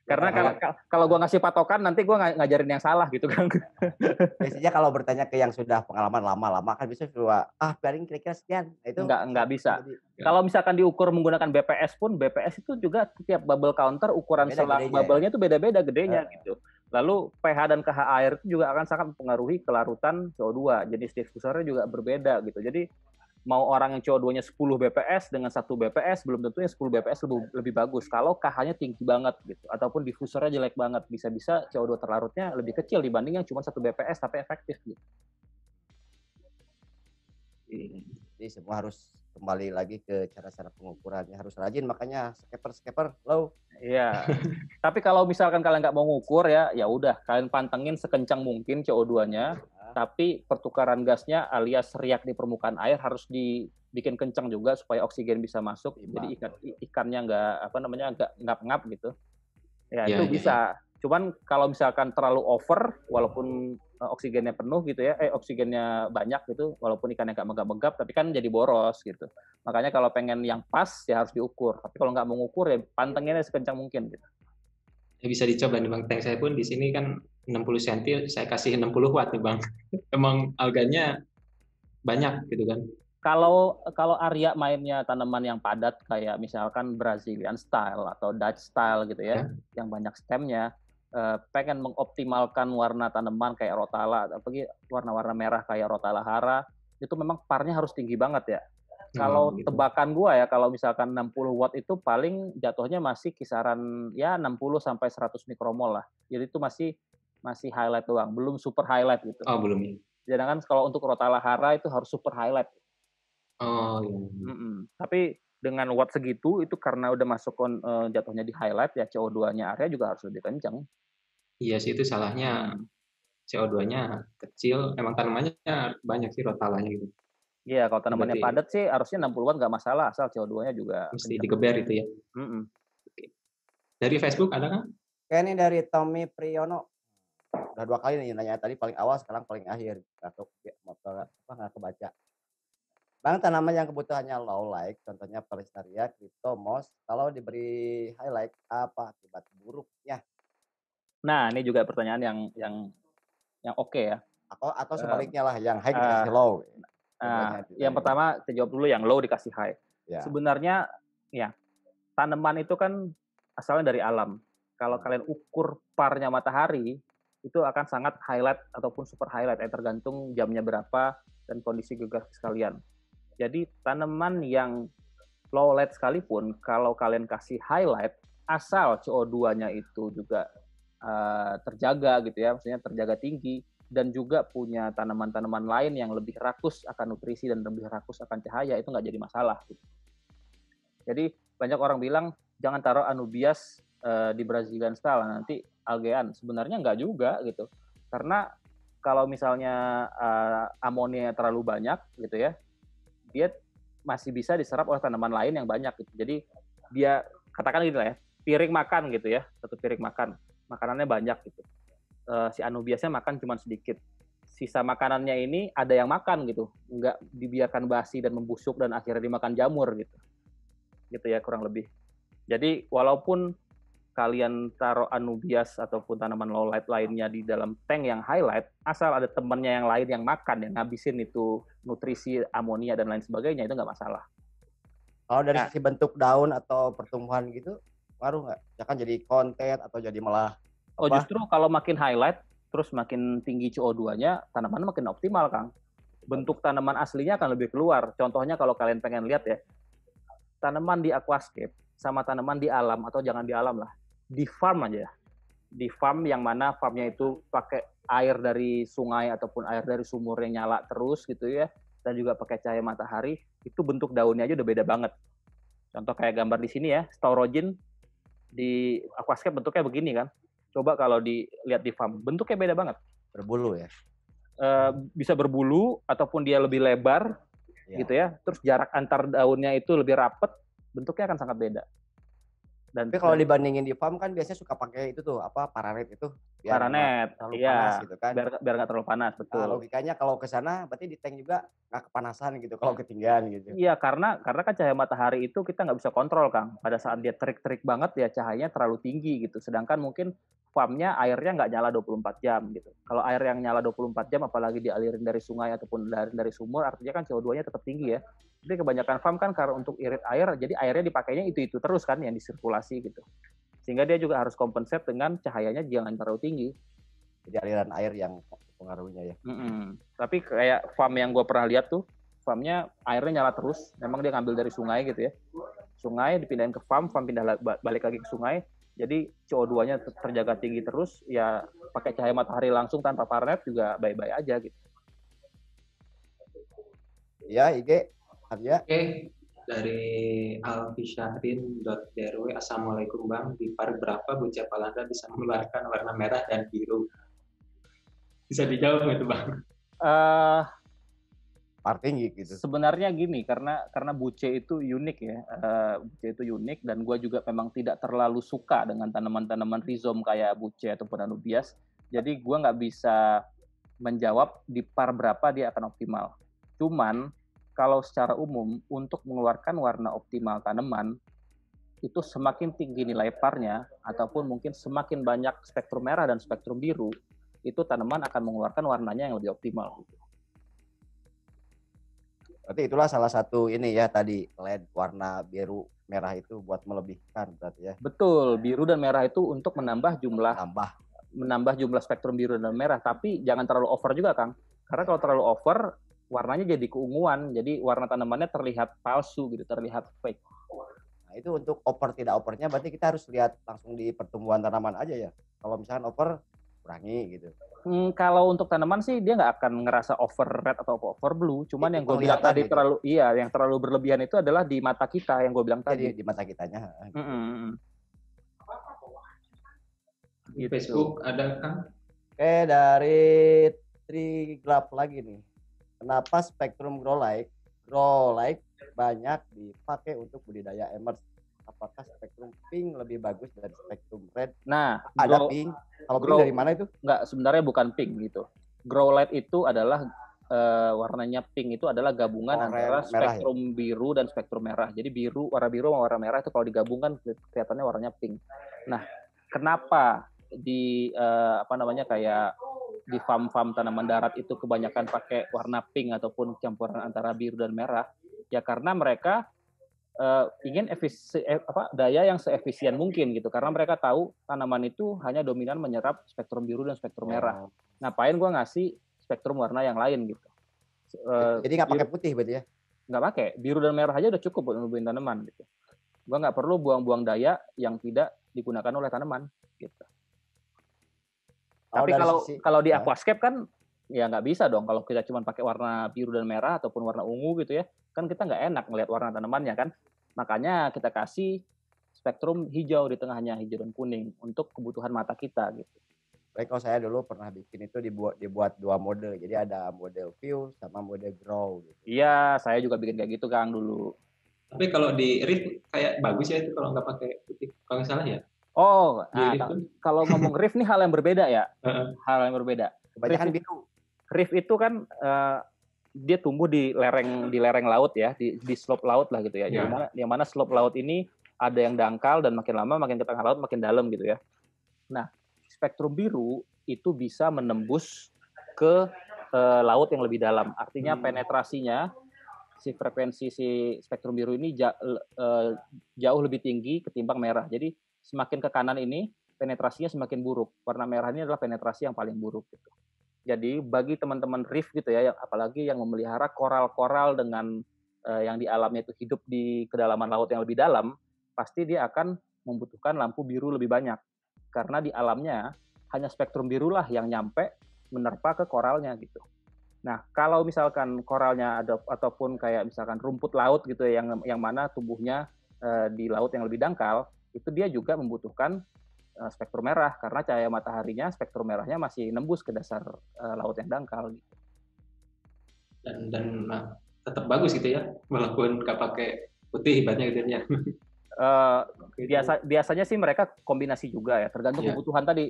Karena kalau gue ngasih patokan nanti gue ngajarin yang salah gitu kan. Biasanya kalau bertanya ke yang sudah pengalaman lama-lama kan bisa paling kira-kira sekian. Itu nggak bisa. Kalau misalkan diukur menggunakan BPS pun, BPS itu juga setiap bubble counter ukuran selang bubble-nya itu beda-beda gedenya gitu. Lalu pH dan KH air itu juga akan sangat mempengaruhi kelarutan CO2. Jenis diffusernya juga berbeda gitu. Jadi mau orang yang CO2-nya 10 bps dengan 1 bps belum tentu yang 10 bps lebih bagus kalau KH-nya tinggi banget gitu ataupun diffusernya jelek banget. Bisa-bisa CO2 terlarutnya lebih kecil dibanding yang cuma 1 bps tapi efektif gitu. Jadi semua harus kembali lagi ke cara-cara pengukurannya, harus rajin, makanya scaper low. Iya. Tapi kalau misalkan kalian nggak mau ngukur ya udah kalian pantengin sekencang mungkin CO2-nya, tapi pertukaran gasnya alias riak di permukaan air harus dibikin kencang juga supaya oksigen bisa masuk. Jadi ikannya nggak ngap-ngap gitu. Ya itu bisa. Cuman kalau misalkan terlalu over, walaupun oksigennya penuh gitu ya, oksigennya banyak gitu, walaupun ikannya nggak megap-megap, tapi kan jadi boros gitu. Makanya kalau pengen yang pas ya harus diukur. Tapi kalau nggak mau ngukur ya pantenginnya sekencang mungkin gitu. Ya, bisa dicoba nih Bang. Tank saya pun di sini kan 60 cm, saya kasih 60 watt nih Bang. Emang alganya banyak gitu kan. Kalau Arya mainnya tanaman yang padat kayak misalkan Brazilian style atau Dutch style gitu ya, yang banyak stemnya, pengen mengoptimalkan warna tanaman kayak Rotala, apalagi warna-warna merah kayak Rotala Hara, itu memang parnya harus tinggi banget ya. Kalau gitu. Tebakan gua ya, kalau misalkan 60 watt itu paling jatuhnya masih kisaran ya 60 sampai 100 mikromol lah. Jadi itu masih highlight doang, belum super highlight gitu. Oh, belum ya. Sedangkan kalau untuk Rotala Hara itu harus super highlight. Oh, iya. Tapi dengan watt segitu itu karena udah masuk jatuhnya di highlight ya CO2-nya area juga harus lebih kencang. Iya sih, itu salahnya CO2-nya kecil, emang tanamannya banyak sih rotalanya gitu. Iya, kalau tanamannya padat sih harusnya 60 watt nggak masalah, asal CO2-nya juga mesti digeber itu ya. Oke. Dari Facebook ada kan? Oke, ini dari Tommy Priyono. Udah 2 kali nih nanya, tadi paling awal, sekarang paling akhir. Nggak kebaca. Bang, tanaman yang kebutuhannya low light, contohnya Pellisteria, Cryptomos, kalau diberi highlight, apa akibat buruknya? Nah, ini juga pertanyaan yang oke ya. Atau sebaliknya lah, yang high dikasih low. Yang pertama, kita jawab dulu yang low dikasih high. Ya. Sebenarnya, ya, tanaman itu kan asalnya dari alam. Kalau kalian ukur parnya matahari, itu akan sangat highlight ataupun super highlight, tergantung jamnya berapa dan kondisi geografis kalian. Jadi tanaman yang low light sekalipun, kalau kalian kasih highlight, asal CO2-nya itu juga terjaga gitu ya, maksudnya terjaga tinggi, dan juga punya tanaman-tanaman lain yang lebih rakus akan nutrisi dan lebih rakus akan cahaya, itu nggak jadi masalah. Gitu. Jadi banyak orang bilang, jangan taruh anubias di Brazilian style, nanti algean. Sebenarnya nggak juga gitu. Karena kalau misalnya amonia terlalu banyak gitu ya, dia masih bisa diserap oleh tanaman lain yang banyak gitu. Jadi dia katakan gitu lah ya, piring makan gitu ya, satu piring makan, makanannya banyak gitu. Si anubiasnya makan cuma sedikit. Sisa makanannya ini ada yang makan gitu, nggak dibiarkan basi dan membusuk dan akhirnya dimakan jamur gitu. Gitu ya kurang lebih. Jadi walaupun kalian taruh anubias ataupun tanaman low light lainnya di dalam tank yang highlight, asal ada temannya yang lain yang makan, yang ngabisin itu nutrisi, amonia, dan lain sebagainya, itu nggak masalah. Kalau dari sisi bentuk daun atau pertumbuhan gitu, ngaruh nggak? Ya kan jadi konten atau jadi malah apa? Justru kalau makin highlight, terus makin tinggi CO2-nya, tanaman makin optimal, Kang. Bentuk tanaman aslinya akan lebih keluar. Contohnya kalau kalian pengen lihat ya, tanaman di aquascape sama tanaman di alam, atau jangan di alam lah, di farm aja, di farm yang mana farmnya itu pakai air dari sungai ataupun air dari sumur yang nyala terus gitu ya, dan juga pakai cahaya matahari, itu bentuk daunnya aja udah beda banget. Contoh kayak gambar di sini ya, Staurogin di aquascape bentuknya begini kan. Coba kalau dilihat di farm, bentuknya beda banget. Berbulu ya? Bisa berbulu ataupun dia lebih lebar gitu ya. Terus jarak antar daunnya itu lebih rapet, bentuknya akan sangat beda. Tapi kalau dibandingin di farm kan biasanya suka pakai itu tuh paranet itu biar paranet terlalu panas gitu kan, biar nggak terlalu panas, betul. Logikanya kalau ke sana berarti di tank juga nggak kepanasan gitu kalau ketinggian gitu. Iya, karena kan cahaya matahari itu kita nggak bisa kontrol, Kang. Pada saat dia terik-terik banget ya cahayanya terlalu tinggi gitu, sedangkan mungkin farmnya airnya nggak nyala 24 jam gitu. Kalau air yang nyala 24 jam apalagi dialirin dari sungai ataupun dari sumur, artinya kan CO2-nya tetap tinggi ya. Jadi kebanyakan farm kan karena untuk irit air, jadi airnya dipakainya itu terus kan yang disirkulasi gitu. Sehingga dia juga harus compensate dengan cahayanya jangan terlalu tinggi. Jadi aliran air yang pengaruhnya ya. Tapi kayak farm yang gue pernah lihat tuh, farmnya airnya nyala terus. Memang dia ngambil dari sungai gitu ya. Sungai dipindahin ke farm pindah balik lagi ke sungai. Jadi CO2-nya terjaga tinggi terus. Ya pakai cahaya matahari langsung tanpa paranet juga baik-baik aja gitu. Ya, IG. Arya. Oke, dari alfisyahrin.drw, Assalamualaikum Bang, di par berapa buca palanda bisa mengeluarkan warna merah dan biru? Bisa dijawab nggak itu Bang? Par tinggi gitu. Sebenarnya gini, karena buce itu unik ya, buce itu unik dan gue juga memang tidak terlalu suka dengan tanaman-tanaman rhizome kayak buce ataupun anubias. Jadi gue nggak bisa menjawab di par berapa dia akan optimal. Cuman kalau secara umum untuk mengeluarkan warna optimal tanaman itu semakin tinggi nilai parnya ataupun mungkin semakin banyak spektrum merah dan spektrum biru, itu tanaman akan mengeluarkan warnanya yang lebih optimal. Berarti itulah salah satu ini ya tadi LED warna biru merah itu buat melebihkan berarti ya. Betul, biru dan merah itu untuk menambah jumlah spektrum biru dan merah, tapi jangan terlalu over juga, Kang. Karena kalau terlalu over, warnanya jadi keunguan, jadi warna tanamannya terlihat palsu gitu, terlihat fake. Nah, itu untuk over tidak overnya berarti kita harus lihat langsung di pertumbuhan tanaman aja ya. Kalau misalkan over kurangi gitu. Kalau untuk tanaman sih dia nggak akan ngerasa over red atau over blue. Cuman yang gue bilang tadi gitu. yang terlalu berlebihan itu adalah di mata kita yang gue bilang tadi. Di mata kitanya. Di Facebook ada kan? Oke, dari Triglap lagi nih. Kenapa spektrum grow light banyak dipakai untuk budidaya emers? Apakah spektrum pink lebih bagus dari spektrum red? Nah, ada pink. Kalau pink dari mana itu? Enggak, sebenarnya bukan pink gitu. Grow light itu adalah warnanya pink itu adalah gabungan antara spektrum ya? Biru dan spektrum merah. Jadi warna biru sama warna merah itu kalau digabungkan kelihatannya warnanya pink. Nah, kenapa di kayak di farm tanaman darat itu kebanyakan pakai warna pink ataupun campuran antara biru dan merah? Ya karena mereka ingin daya yang seefisien mungkin gitu, karena mereka tahu tanaman itu hanya dominan menyerap spektrum biru dan spektrum merah. Ngapain gue ngasih spektrum warna yang lain gitu? Jadi nggak pakai putih berarti ya? Nggak pakai, biru dan merah aja udah cukup buat nubuhin tanaman gitu. Gue nggak perlu buang-buang daya yang tidak digunakan oleh tanaman gitu. Tapi kalau di aquascape kan ya nggak bisa dong kalau kita cuma pakai warna biru dan merah ataupun warna ungu gitu ya, kan kita nggak enak ngelihat warna tanamannya kan. Makanya kita kasih spektrum hijau di tengahnya, hijau dan kuning untuk kebutuhan mata kita gitu. Baik, kalau saya dulu pernah bikin itu dibuat 2 mode, jadi ada model view sama mode grow gitu. Iya, saya juga bikin kayak gitu Kang dulu. Tapi kalau di Rift kayak bagus ya itu kalau nggak pakai putih, kalau nggak salah ya. Oh, kalau ngomong Rift nih hal yang berbeda ya, hal yang berbeda. Kebanyakan biru. Rift itu kan dia tumbuh di lereng laut ya, di slope laut lah gitu ya. Yang mana slope laut ini ada yang dangkal dan makin lama makin ke tengah laut makin dalam gitu ya. Nah, spektrum biru itu bisa menembus ke laut yang lebih dalam. Artinya penetrasinya frekuensi si spektrum biru ini jauh lebih tinggi ketimbang merah. Jadi semakin ke kanan ini penetrasinya semakin buruk. Warna merah ini adalah penetrasi yang paling buruk gitu. Jadi bagi teman-teman reef gitu ya, apalagi yang memelihara koral-koral dengan yang di alamnya itu hidup di kedalaman laut yang lebih dalam, pasti dia akan membutuhkan lampu biru lebih banyak. Karena di alamnya hanya spektrum birulah yang nyampe menerpa ke koralnya gitu. Nah, kalau misalkan koralnya ada ataupun kayak misalkan rumput laut gitu ya, yang mana tumbuhnya di laut yang lebih dangkal, itu dia juga membutuhkan spektrum merah karena cahaya mataharinya spektrum merahnya masih nembus ke dasar laut yang dangkal gitu. Dan tetap bagus gitu ya walaupun nggak pakai putih hebatnya gitu ya. Biasanya sih mereka kombinasi juga ya, tergantung kebutuhan tadi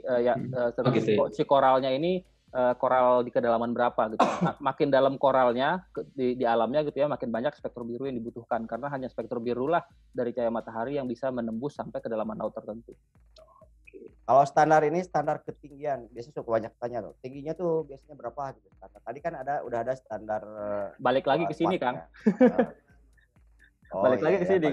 tergantung si koralnya ini koral di kedalaman berapa gitu. Makin dalam koralnya di alamnya gitu ya, makin banyak spektrum biru yang dibutuhkan karena hanya spektrum birulah dari cahaya matahari yang bisa menembus sampai kedalaman laut tertentu. Kalau standar ini standar ketinggian, biasanya suka banyak tanya loh. Tingginya tuh biasanya berapa gitu standar. Tadi kan udah ada standar. Balik lagi ke sini Kang. Oh Balik lagi iya ke ya, sini,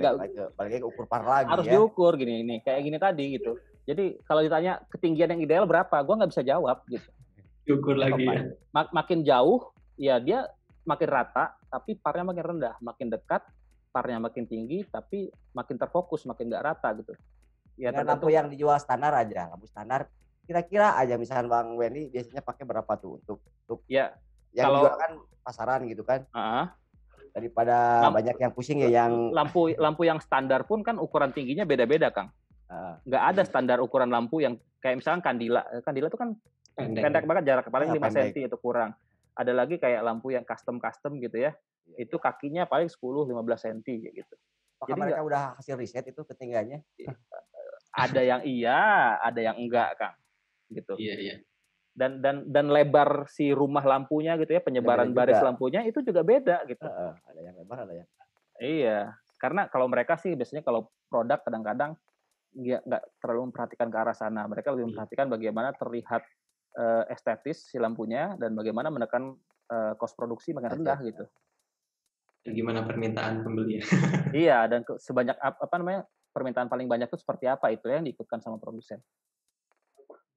balik lagi ke ukur par lagi harus ya. diukur gini, ini kayak gini tadi gitu. Jadi kalau ditanya ketinggian yang ideal berapa, gue nggak bisa jawab gitu. Diukur lagi ya. Makin jauh, ya dia makin rata, tapi parnya makin rendah. Makin dekat, parnya makin tinggi, tapi makin terfokus, makin nggak rata gitu. Ya, Dengan lampu yang dijual standar aja, lampu standar. Kira-kira aja misalkan Bang Wendy biasanya pakai berapa tuh untuk ya yang kalau dijual kan pasaran gitu kan? Daripada lampu, banyak yang pusing ya yang lampu yang standar pun kan ukuran tingginya beda-beda, Kang. Nggak ada standar ukuran lampu yang kayak misalkan kandila. Kandila itu kan pendek banget, jarak paling 5 cm itu kurang. Ada lagi kayak lampu yang custom gitu ya. Itu kakinya paling 10-15 cm gitu. Apakah Jadi mereka udah hasil riset itu ketinggiannya? Ada yang iya, ada yang enggak, Kang. Gitu. Iya. Dan lebar si rumah lampunya gitu ya, penyebaran baris lampunya itu juga beda gitu. Ada yang lebar, ada yang. Iya, karena kalau mereka sih biasanya kalau produk kadang-kadang nggak terlalu memperhatikan ke arah sana. Mereka lebih memperhatikan bagaimana terlihat estetis si lampunya dan bagaimana menekan cost produksi makin rendah gitu. Dan gimana permintaan pembeli? Iya, dan sebanyak apa namanya permintaan paling banyak itu seperti apa, itu yang diikutkan sama produsen.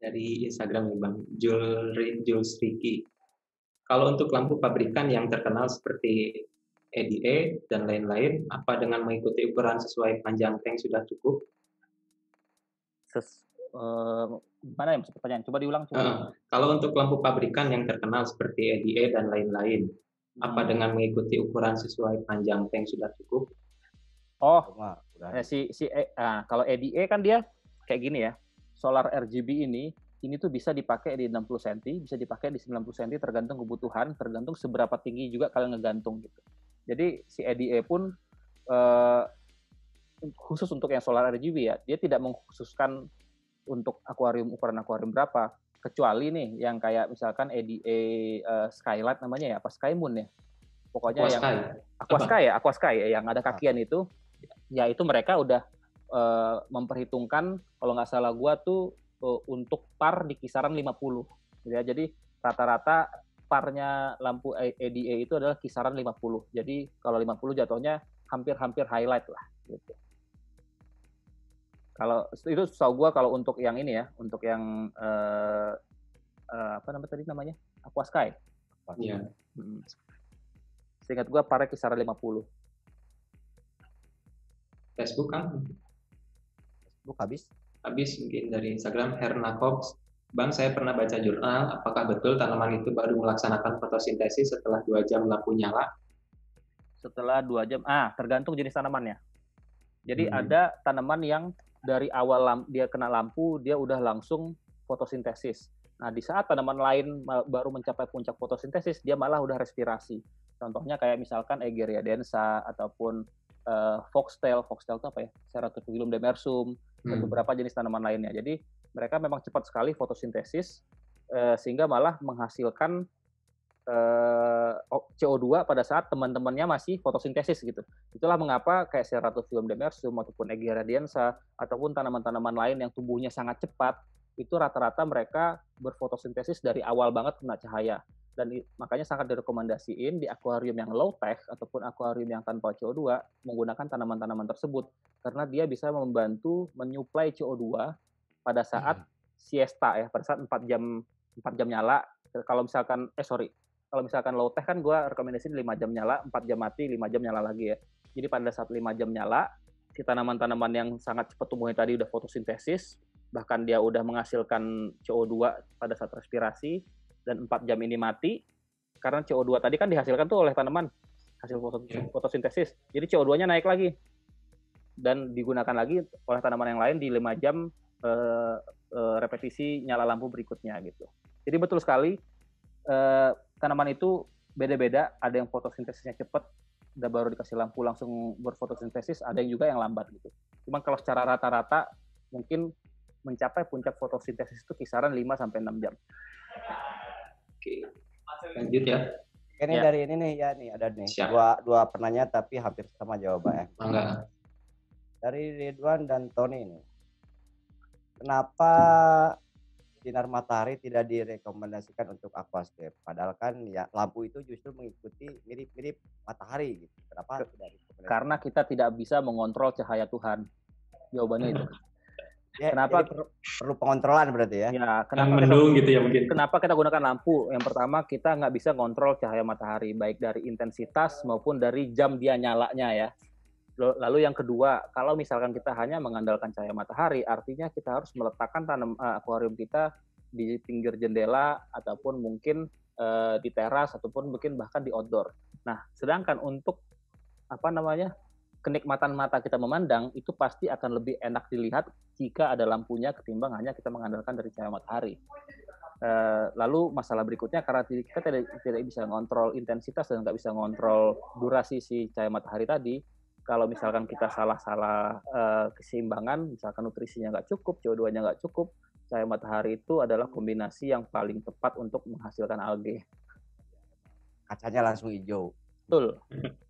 Dari Instagram nih Bang, Jules Ricky. Kalau untuk lampu pabrikan yang terkenal seperti EDA dan lain-lain, apa dengan mengikuti ukuran sesuai panjang tank sudah cukup? Mana yang pertanyaan? Coba diulang. Kalau untuk lampu pabrikan yang terkenal seperti EDA dan lain-lain, apa dengan mengikuti ukuran sesuai panjang tank sudah cukup? Oh, kalau EDA kan dia kayak gini ya. Solar RGB ini tuh bisa dipakai di 60 cm, bisa dipakai di 90 cm tergantung kebutuhan, tergantung seberapa tinggi juga kalian ngegantung gitu. Jadi si EDA pun khusus untuk yang solar RGB ya, dia tidak mengkhususkan untuk ukuran akuarium berapa, kecuali nih yang kayak misalkan EDA Skylight namanya ya, apa Sky Moon ya. Pokoknya Aqua Sky yang ada kakian itu, ya itu mereka udah memperhitungkan kalau nggak salah gua tuh untuk par di kisaran 50 ya. Jadi rata-rata parnya lampu EDA itu adalah kisaran 50. Jadi kalau 50 jatuhnya hampir highlight lah gitu. Kalau itu setahu gua kalau untuk yang ini ya, untuk yang apa namanya? Aqua Sky. Iya. Seingat gua parnya kisaran 50. Facebook kan? Habis mungkin dari Instagram Herna Cox. Bang, saya pernah baca jurnal, apakah betul tanaman itu baru melaksanakan fotosintesis setelah 2 jam lampu nyala? Setelah 2 jam, tergantung jenis tanamannya. Jadi ada tanaman yang dari awal dia kena lampu, dia udah langsung fotosintesis. Nah, di saat tanaman lain baru mencapai puncak fotosintesis, dia malah udah respirasi. Contohnya kayak misalkan Egeria densa ataupun Foxtail itu apa ya? Ceratophyllum demersum dan beberapa jenis tanaman lainnya. Jadi mereka memang cepat sekali fotosintesis sehingga malah menghasilkan CO2 pada saat teman-temannya masih fotosintesis gitu. Itulah mengapa kayak Ceratophyllum demersum ataupun Egeria densa ataupun tanaman-tanaman lain yang tumbuhnya sangat cepat itu rata-rata mereka berfotosintesis dari awal banget kena cahaya. Dan makanya sangat direkomendasiin di akuarium yang low tech ataupun akuarium yang tanpa CO2 menggunakan tanaman-tanaman tersebut karena dia bisa membantu menyuplai CO2 pada saat siesta ya, pada saat 4 jam nyala. Kalau misalkan low tech kan gue rekomendasiin 5 jam nyala, 4 jam mati, 5 jam nyala lagi ya. Jadi pada saat 5 jam nyala, si tanaman-tanaman yang sangat cepat tumbuhnya tadi udah fotosintesis, bahkan dia udah menghasilkan CO2 pada saat respirasi, dan 4 jam ini mati, karena CO2 tadi kan dihasilkan tuh oleh tanaman, hasil fotosintesis. Jadi CO2-nya naik lagi, dan digunakan lagi oleh tanaman yang lain di 5 jam repetisi nyala lampu berikutnya gitu. Jadi betul sekali, tanaman itu beda-beda, ada yang fotosintesisnya cepat, udah baru dikasih lampu langsung berfotosintesis, ada yang juga yang lambat gitu. Cuman kalau secara rata-rata mungkin mencapai puncak fotosintesis itu kisaran 5-6 jam. Oke, lanjut ya. Ini dari ini nih ya nih ada nih dua penanya tapi hampir sama jawabannya. Enggak. Dari Ridwan dan Tony ini. Kenapa sinar matahari tidak direkomendasikan untuk aquascape. Padahal kan ya lampu itu justru mengikuti mirip-mirip matahari gitu. Kenapa tidak direkomendasikan? Karena kita tidak bisa mengontrol cahaya Tuhan. Jawabannya itu. Ya, Kenapa? jadi perlu pengontrolan berarti ya? Ya, Yang mendung gitu ya mungkin. kenapa kita gunakan lampu? Yang pertama, kita nggak bisa ngontrol cahaya matahari, baik dari intensitas maupun dari jam dia nyalanya ya. Lalu yang kedua, kalau misalkan kita hanya mengandalkan cahaya matahari, artinya kita harus meletakkan akuarium kita di pinggir jendela ataupun mungkin di teras ataupun mungkin bahkan di outdoor. Nah, sedangkan untuk kenikmatan mata kita memandang itu pasti akan lebih enak dilihat jika ada lampunya ketimbang hanya kita mengandalkan dari cahaya matahari. Lalu masalah berikutnya, karena kita tidak bisa mengontrol intensitas dan nggak bisa mengontrol durasi si cahaya matahari tadi, kalau misalkan kita salah keseimbangan, misalkan nutrisinya nggak cukup, CO2-nya nggak cukup, cahaya matahari itu adalah kombinasi yang paling tepat untuk menghasilkan alge. Kacanya langsung hijau. Betul.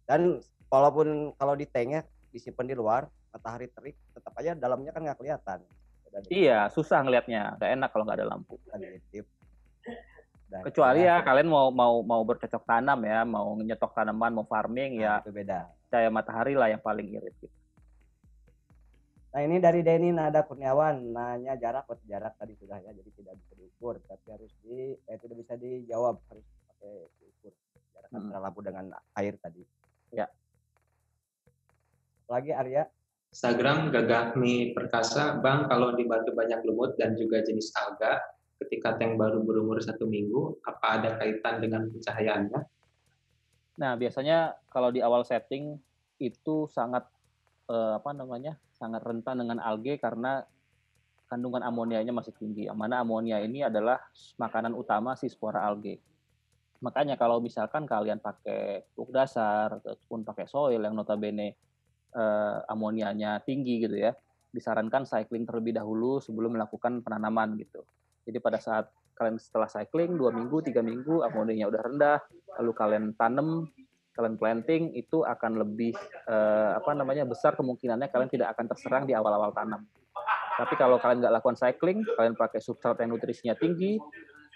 Dan walaupun kalau di tanknya disimpan di luar, matahari terik, tetap aja dalamnya kan nggak kelihatan. Iya, susah ngelihatnya, nggak enak kalau nggak ada lampu. Dan kecuali ya kalian mau bercocok tanam ya, mau nyetok tanaman, mau farming ya, itu beda. Cahaya matahari lah yang paling irit gitu. Nah ini dari Denny Nada Kurniawan nanya jarak tadi sudah ya, jadi tidak bisa diukur, tapi harus tidak bisa dijawab, harus pakai diukur jarak antara lampu dengan air tadi. Ya. Lagi Arya. Instagram Gagahmi Perkasa, Bang, kalau dibantu banyak lumut dan juga jenis alga, ketika tank baru berumur 1 minggu, apa ada kaitan dengan pencahayaannya? Nah, biasanya kalau di awal setting itu sangat sangat rentan dengan alge karena kandungan amonianya masih tinggi. Yang mana amonia ini adalah makanan utama si spora alge. Makanya kalau misalkan kalian pakai pupuk dasar ataupun pakai soil yang notabene amonianya tinggi gitu ya, disarankan cycling terlebih dahulu sebelum melakukan penanaman gitu. Jadi pada saat kalian setelah cycling 2 minggu, 3 minggu, amonianya udah rendah, lalu kalian tanam, kalian planting, itu akan lebih besar kemungkinannya kalian tidak akan terserang di awal-awal tanam. Tapi kalau kalian nggak lakukan cycling, kalian pakai substrat yang nutrisinya tinggi,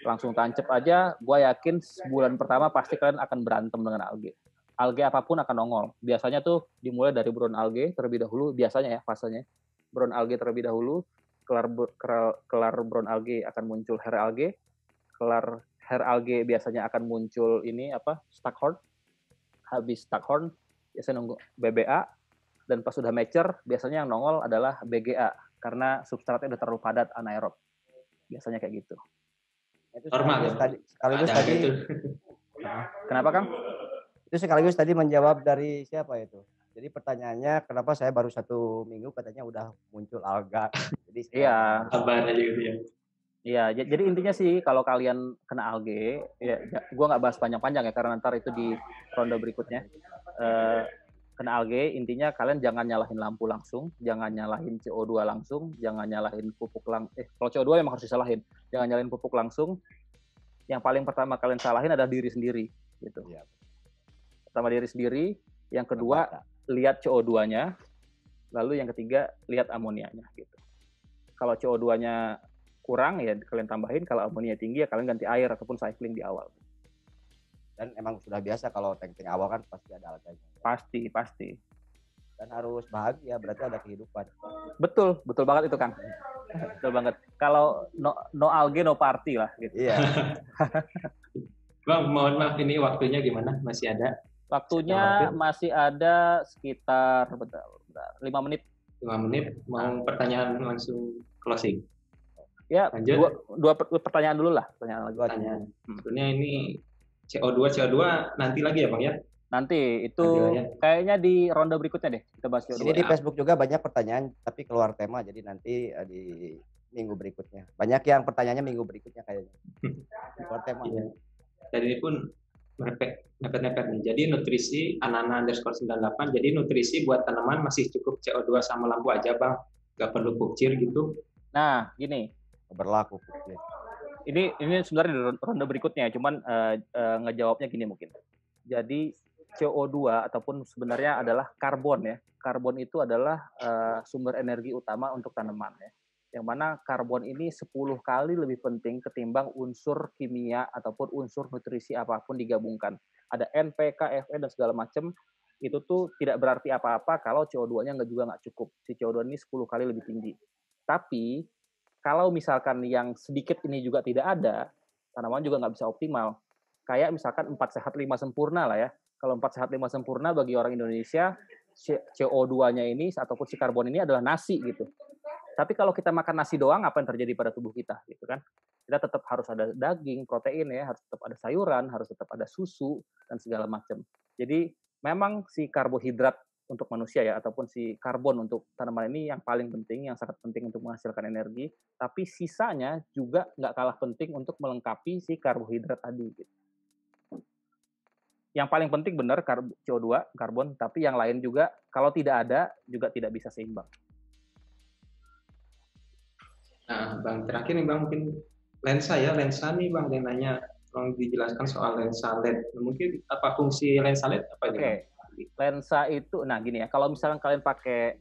langsung tancap aja, gue yakin bulan pertama pasti kalian akan berantem dengan alge. Alge apapun akan nongol. Biasanya tuh dimulai dari brown alge terlebih dahulu, biasanya ya fasenya. Brown alge terlebih dahulu, kelar brown alge akan muncul hair alge, kelar hair alge biasanya akan muncul Stackhorn. Habis Stackhorn biasanya nunggu BBA, dan pas sudah mature biasanya yang nongol adalah BGA karena substratnya udah terlalu padat anaerob. Biasanya kayak gitu. Itu normal sekaligus tadi. Kenapa Kang? Itu sekaligus tadi menjawab dari siapa itu? Jadi pertanyaannya kenapa saya baru 1 minggu katanya udah muncul alga. Jadi iya. Sabar aja gitu ya. Iya, jadi intinya sih kalau kalian kena alge, ya gue nggak bahas panjang-panjang ya karena ntar itu di ronde berikutnya. Kena alge, intinya kalian jangan nyalahin lampu langsung, jangan nyalahin CO2 langsung, jangan nyalahin pupuk kalau CO2 emang harus disalahin, jangan nyalahin pupuk langsung. Yang paling pertama kalian salahin adalah diri sendiri, gitu. Ya. Pertama diri sendiri, yang kedua lihat CO2-nya, lalu yang ketiga lihat amonianya, gitu. Kalau CO2-nya kurang ya kalian tambahin, kalau amonia tinggi ya kalian ganti air ataupun cycling di awal. Dan emang sudah biasa kalau tank-tank awal kan pasti ada alganya. Pasti. Dan harus bahagia, berarti ada kehidupan. Betul banget itu Kang. Betul banget. Kalau no alge no party lah gitu. Iya. Bang, mohon maaf ini waktunya gimana? Masih ada? Waktunya masih ada sekitar 5 menit. 5 menit. Mau pertanyaan langsung closing? Ya, dua pertanyaan dulu lah. Pertanyaan. Sebenarnya ini CO2 nanti lagi ya Bang ya? Nanti itu kayaknya di ronde berikutnya deh kita bahas CO2. Ini di Facebook juga banyak pertanyaan tapi keluar tema, jadi nanti di minggu berikutnya. Banyak yang pertanyaannya minggu berikutnya kayaknya. Keluar tema. Iya. Dan ini pun mepet-mepet nih. Jadi nutrisi Anana_98. Jadi nutrisi buat tanaman masih cukup CO2 sama lampu aja Bang. Gak perlu pupcir gitu. Nah, gini. Berlaku pupcir. Ini sebenarnya di ronde berikutnya, cuman ngejawabnya gini mungkin. Jadi CO2 ataupun sebenarnya adalah karbon ya. Karbon itu adalah sumber energi utama untuk tanaman ya. yang mana karbon ini 10 kali lebih penting ketimbang unsur kimia ataupun unsur nutrisi apapun digabungkan. Ada N, P, K, Fe, dan segala macam, itu tuh tidak berarti apa-apa kalau CO2-nya nggak cukup. Si CO2 ini 10 kali lebih tinggi. Tapi, kalau misalkan yang sedikit ini juga tidak ada, tanaman juga nggak bisa optimal. Kayak misalkan 4 sehat 5 sempurna lah ya. Kalau 4 sehat 5 sempurna bagi orang Indonesia, CO2-nya ini ataupun si karbon ini adalah nasi gitu. Tapi kalau kita makan nasi doang, apa yang terjadi pada tubuh kita gitu kan? Kita tetap harus ada daging, protein ya, harus tetap ada sayuran, harus tetap ada susu dan segala macam. Jadi memang si karbohidrat untuk manusia ya, ataupun si karbon untuk tanaman ini yang paling penting, yang sangat penting untuk menghasilkan energi. Tapi sisanya juga nggak kalah penting untuk melengkapi si karbohidrat tadi. Gitu. Yang paling penting benar CO2, karbon, tapi yang lain juga kalau tidak ada juga tidak bisa seimbang. Nah, Bang, terakhir nih Bang, mungkin lensa nih Bang, yang nanya, tolong dijelaskan soal lensa LED. Mungkin apa fungsi lensa LED apa ini? Oke, lensa itu, nah gini ya, kalau misalnya kalian pakai,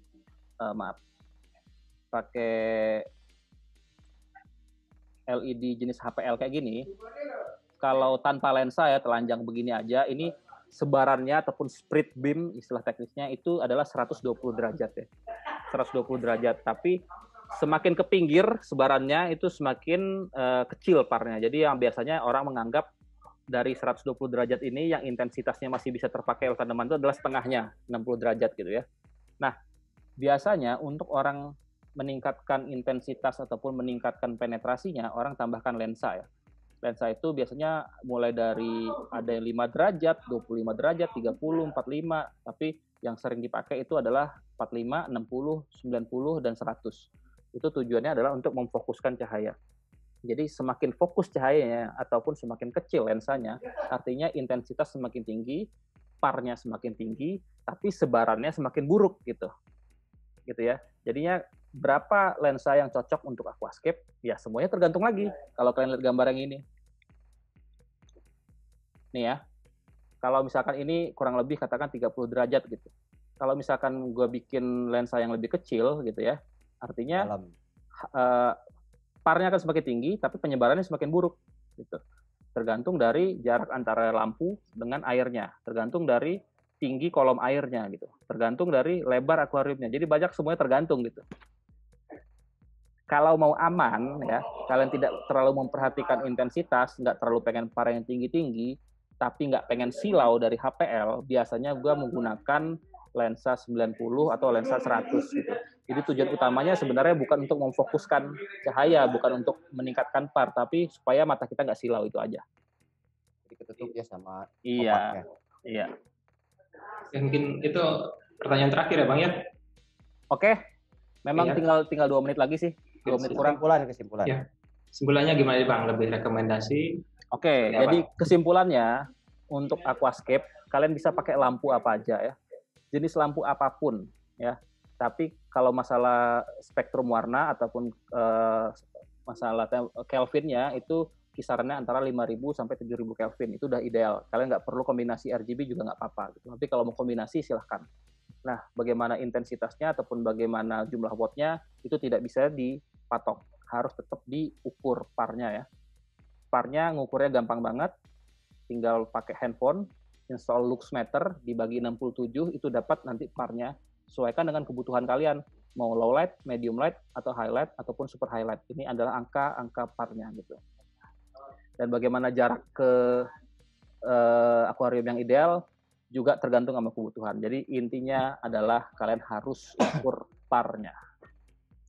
pakai LED jenis HPL kayak gini, kalau tanpa lensa ya, telanjang begini aja, ini sebarannya ataupun spread beam, istilah teknisnya itu adalah 120 derajat ya. 120 derajat, tapi semakin ke pinggir sebarannya itu semakin kecil parnya. Jadi yang biasanya orang menganggap dari 120 derajat ini yang intensitasnya masih bisa terpakai oleh tanaman itu adalah setengahnya, 60 derajat gitu ya. Nah, biasanya untuk orang meningkatkan intensitas ataupun meningkatkan penetrasinya, orang tambahkan lensa ya. Lensa itu biasanya mulai dari ada yang 5 derajat, 25 derajat, 30, 45, tapi yang sering dipakai itu adalah 45, 60, 90, dan 100. Itu tujuannya adalah untuk memfokuskan cahaya. Jadi semakin fokus cahayanya ataupun semakin kecil lensanya, artinya intensitas semakin tinggi, parnya semakin tinggi, tapi sebarannya semakin buruk gitu. Gitu ya. Jadinya berapa lensa yang cocok untuk aquascape? Ya semuanya tergantung lagi. Kalau kalian lihat gambar yang ini. Nih ya. Kalau misalkan ini kurang lebih katakan 30 derajat gitu. Kalau misalkan gue bikin lensa yang lebih kecil gitu ya, artinya parnya akan semakin tinggi, tapi penyebarannya semakin buruk. Gitu. Tergantung dari jarak antara lampu dengan airnya, tergantung dari tinggi kolom airnya, gitu. Tergantung dari lebar akuariumnya. Jadi banyak semuanya tergantung gitu. Kalau mau aman ya, kalian tidak terlalu memperhatikan intensitas, nggak terlalu pengen par yang tinggi-tinggi, tapi nggak pengen silau dari HPL, biasanya gue menggunakan lensa 90 atau lensa 100 gitu. Jadi tujuan utamanya sebenarnya bukan untuk memfokuskan cahaya, bukan untuk meningkatkan par, tapi supaya mata kita nggak silau, itu aja. Jadi ketutup ya sama Iya. Iya. Ya, mungkin itu pertanyaan terakhir ya Bang ya. Oke. Memang tinggal 2 menit lagi sih. 2 menit kurang. Kesimpulan. Ya. Kesimpulannya gimana Bang? Lebih rekomendasi? Oke, jadi kesimpulannya untuk aquascape kalian bisa pakai lampu apa aja ya. Jenis lampu apapun ya. Tapi kalau masalah spektrum warna ataupun masalah Kelvinnya itu kisarannya antara 5.000 sampai 7.000 Kelvin. Itu udah ideal. Kalian nggak perlu kombinasi RGB juga nggak apa-apa. Gitu. Tapi kalau mau kombinasi silahkan. Nah, bagaimana intensitasnya ataupun bagaimana jumlah wattnya itu tidak bisa dipatok. Harus tetap diukur parnya ya. Parnya ngukurnya gampang banget. Tinggal pakai handphone, install luxmeter, dibagi 67, itu dapat nanti parnya. Sesuaikan dengan kebutuhan kalian. Mau low light, medium light, atau highlight, ataupun super highlight. Ini adalah angka parnya gitu. Dan bagaimana jarak ke akuarium yang ideal juga tergantung sama kebutuhan. Jadi intinya adalah kalian harus ukur parnya.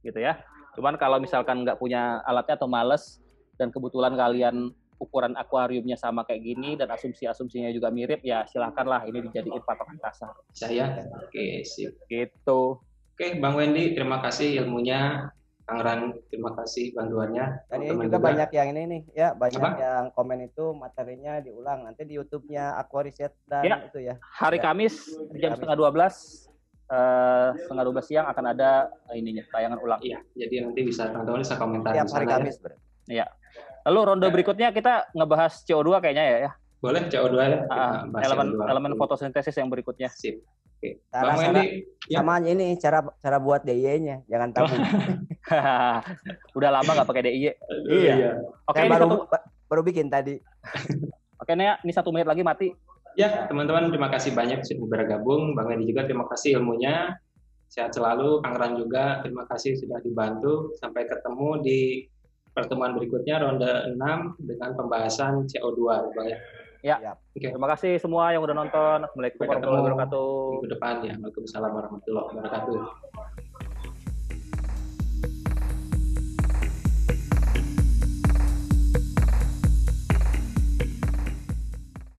Gitu ya. Cuman kalau misalkan nggak punya alatnya atau males, dan kebetulan kalian ukuran akuariumnya sama kayak gini dan asumsinya juga mirip, ya silakanlah ini dijadiin patokan kasar. Saya, oke, sip. Gitu. Oke, Bang Wendy, terima kasih ilmunya. Kang Ran, terima kasih bantuannya. Dan ini juga banyak yang ini nih, ya banyak yang komen itu materinya diulang nanti di YouTube-nya Aquariset dan ya, itu ya. Hari Kamis jam setengah 12. Setengah 12 siang akan ada ininya tayangan ulang. Iya, jadi nanti bisa teman-teman bisa komentar. Tiap hari Kamis. Iya. Lalu ronde berikutnya kita ngebahas CO2 kayaknya ya. Boleh CO2 ya. Elemen fotosintesis yang berikutnya. Sip. Oke. Cara Bang Wendy, ya. sama ini cara buat DIY-nya, jangan tabung. Udah lama nggak pakai DIY. Iya. Oke, Saya ini baru bikin tadi. Oke, Nea, ini 1 menit lagi mati. Ya, teman-teman terima kasih banyak sudah bergabung. Bang Wendy juga terima kasih ilmunya. Sehat selalu, Kang Ran juga terima kasih sudah dibantu. Sampai ketemu di pertemuan berikutnya ronde 6 dengan pembahasan CO2, Bang ya. Ya. Oke. Terima kasih semua yang udah nonton. Assalamualaikum warahmatullahi wabarakatuh. Minggu depan ya. Waalaikumsalam warahmatullahi wabarakatuh.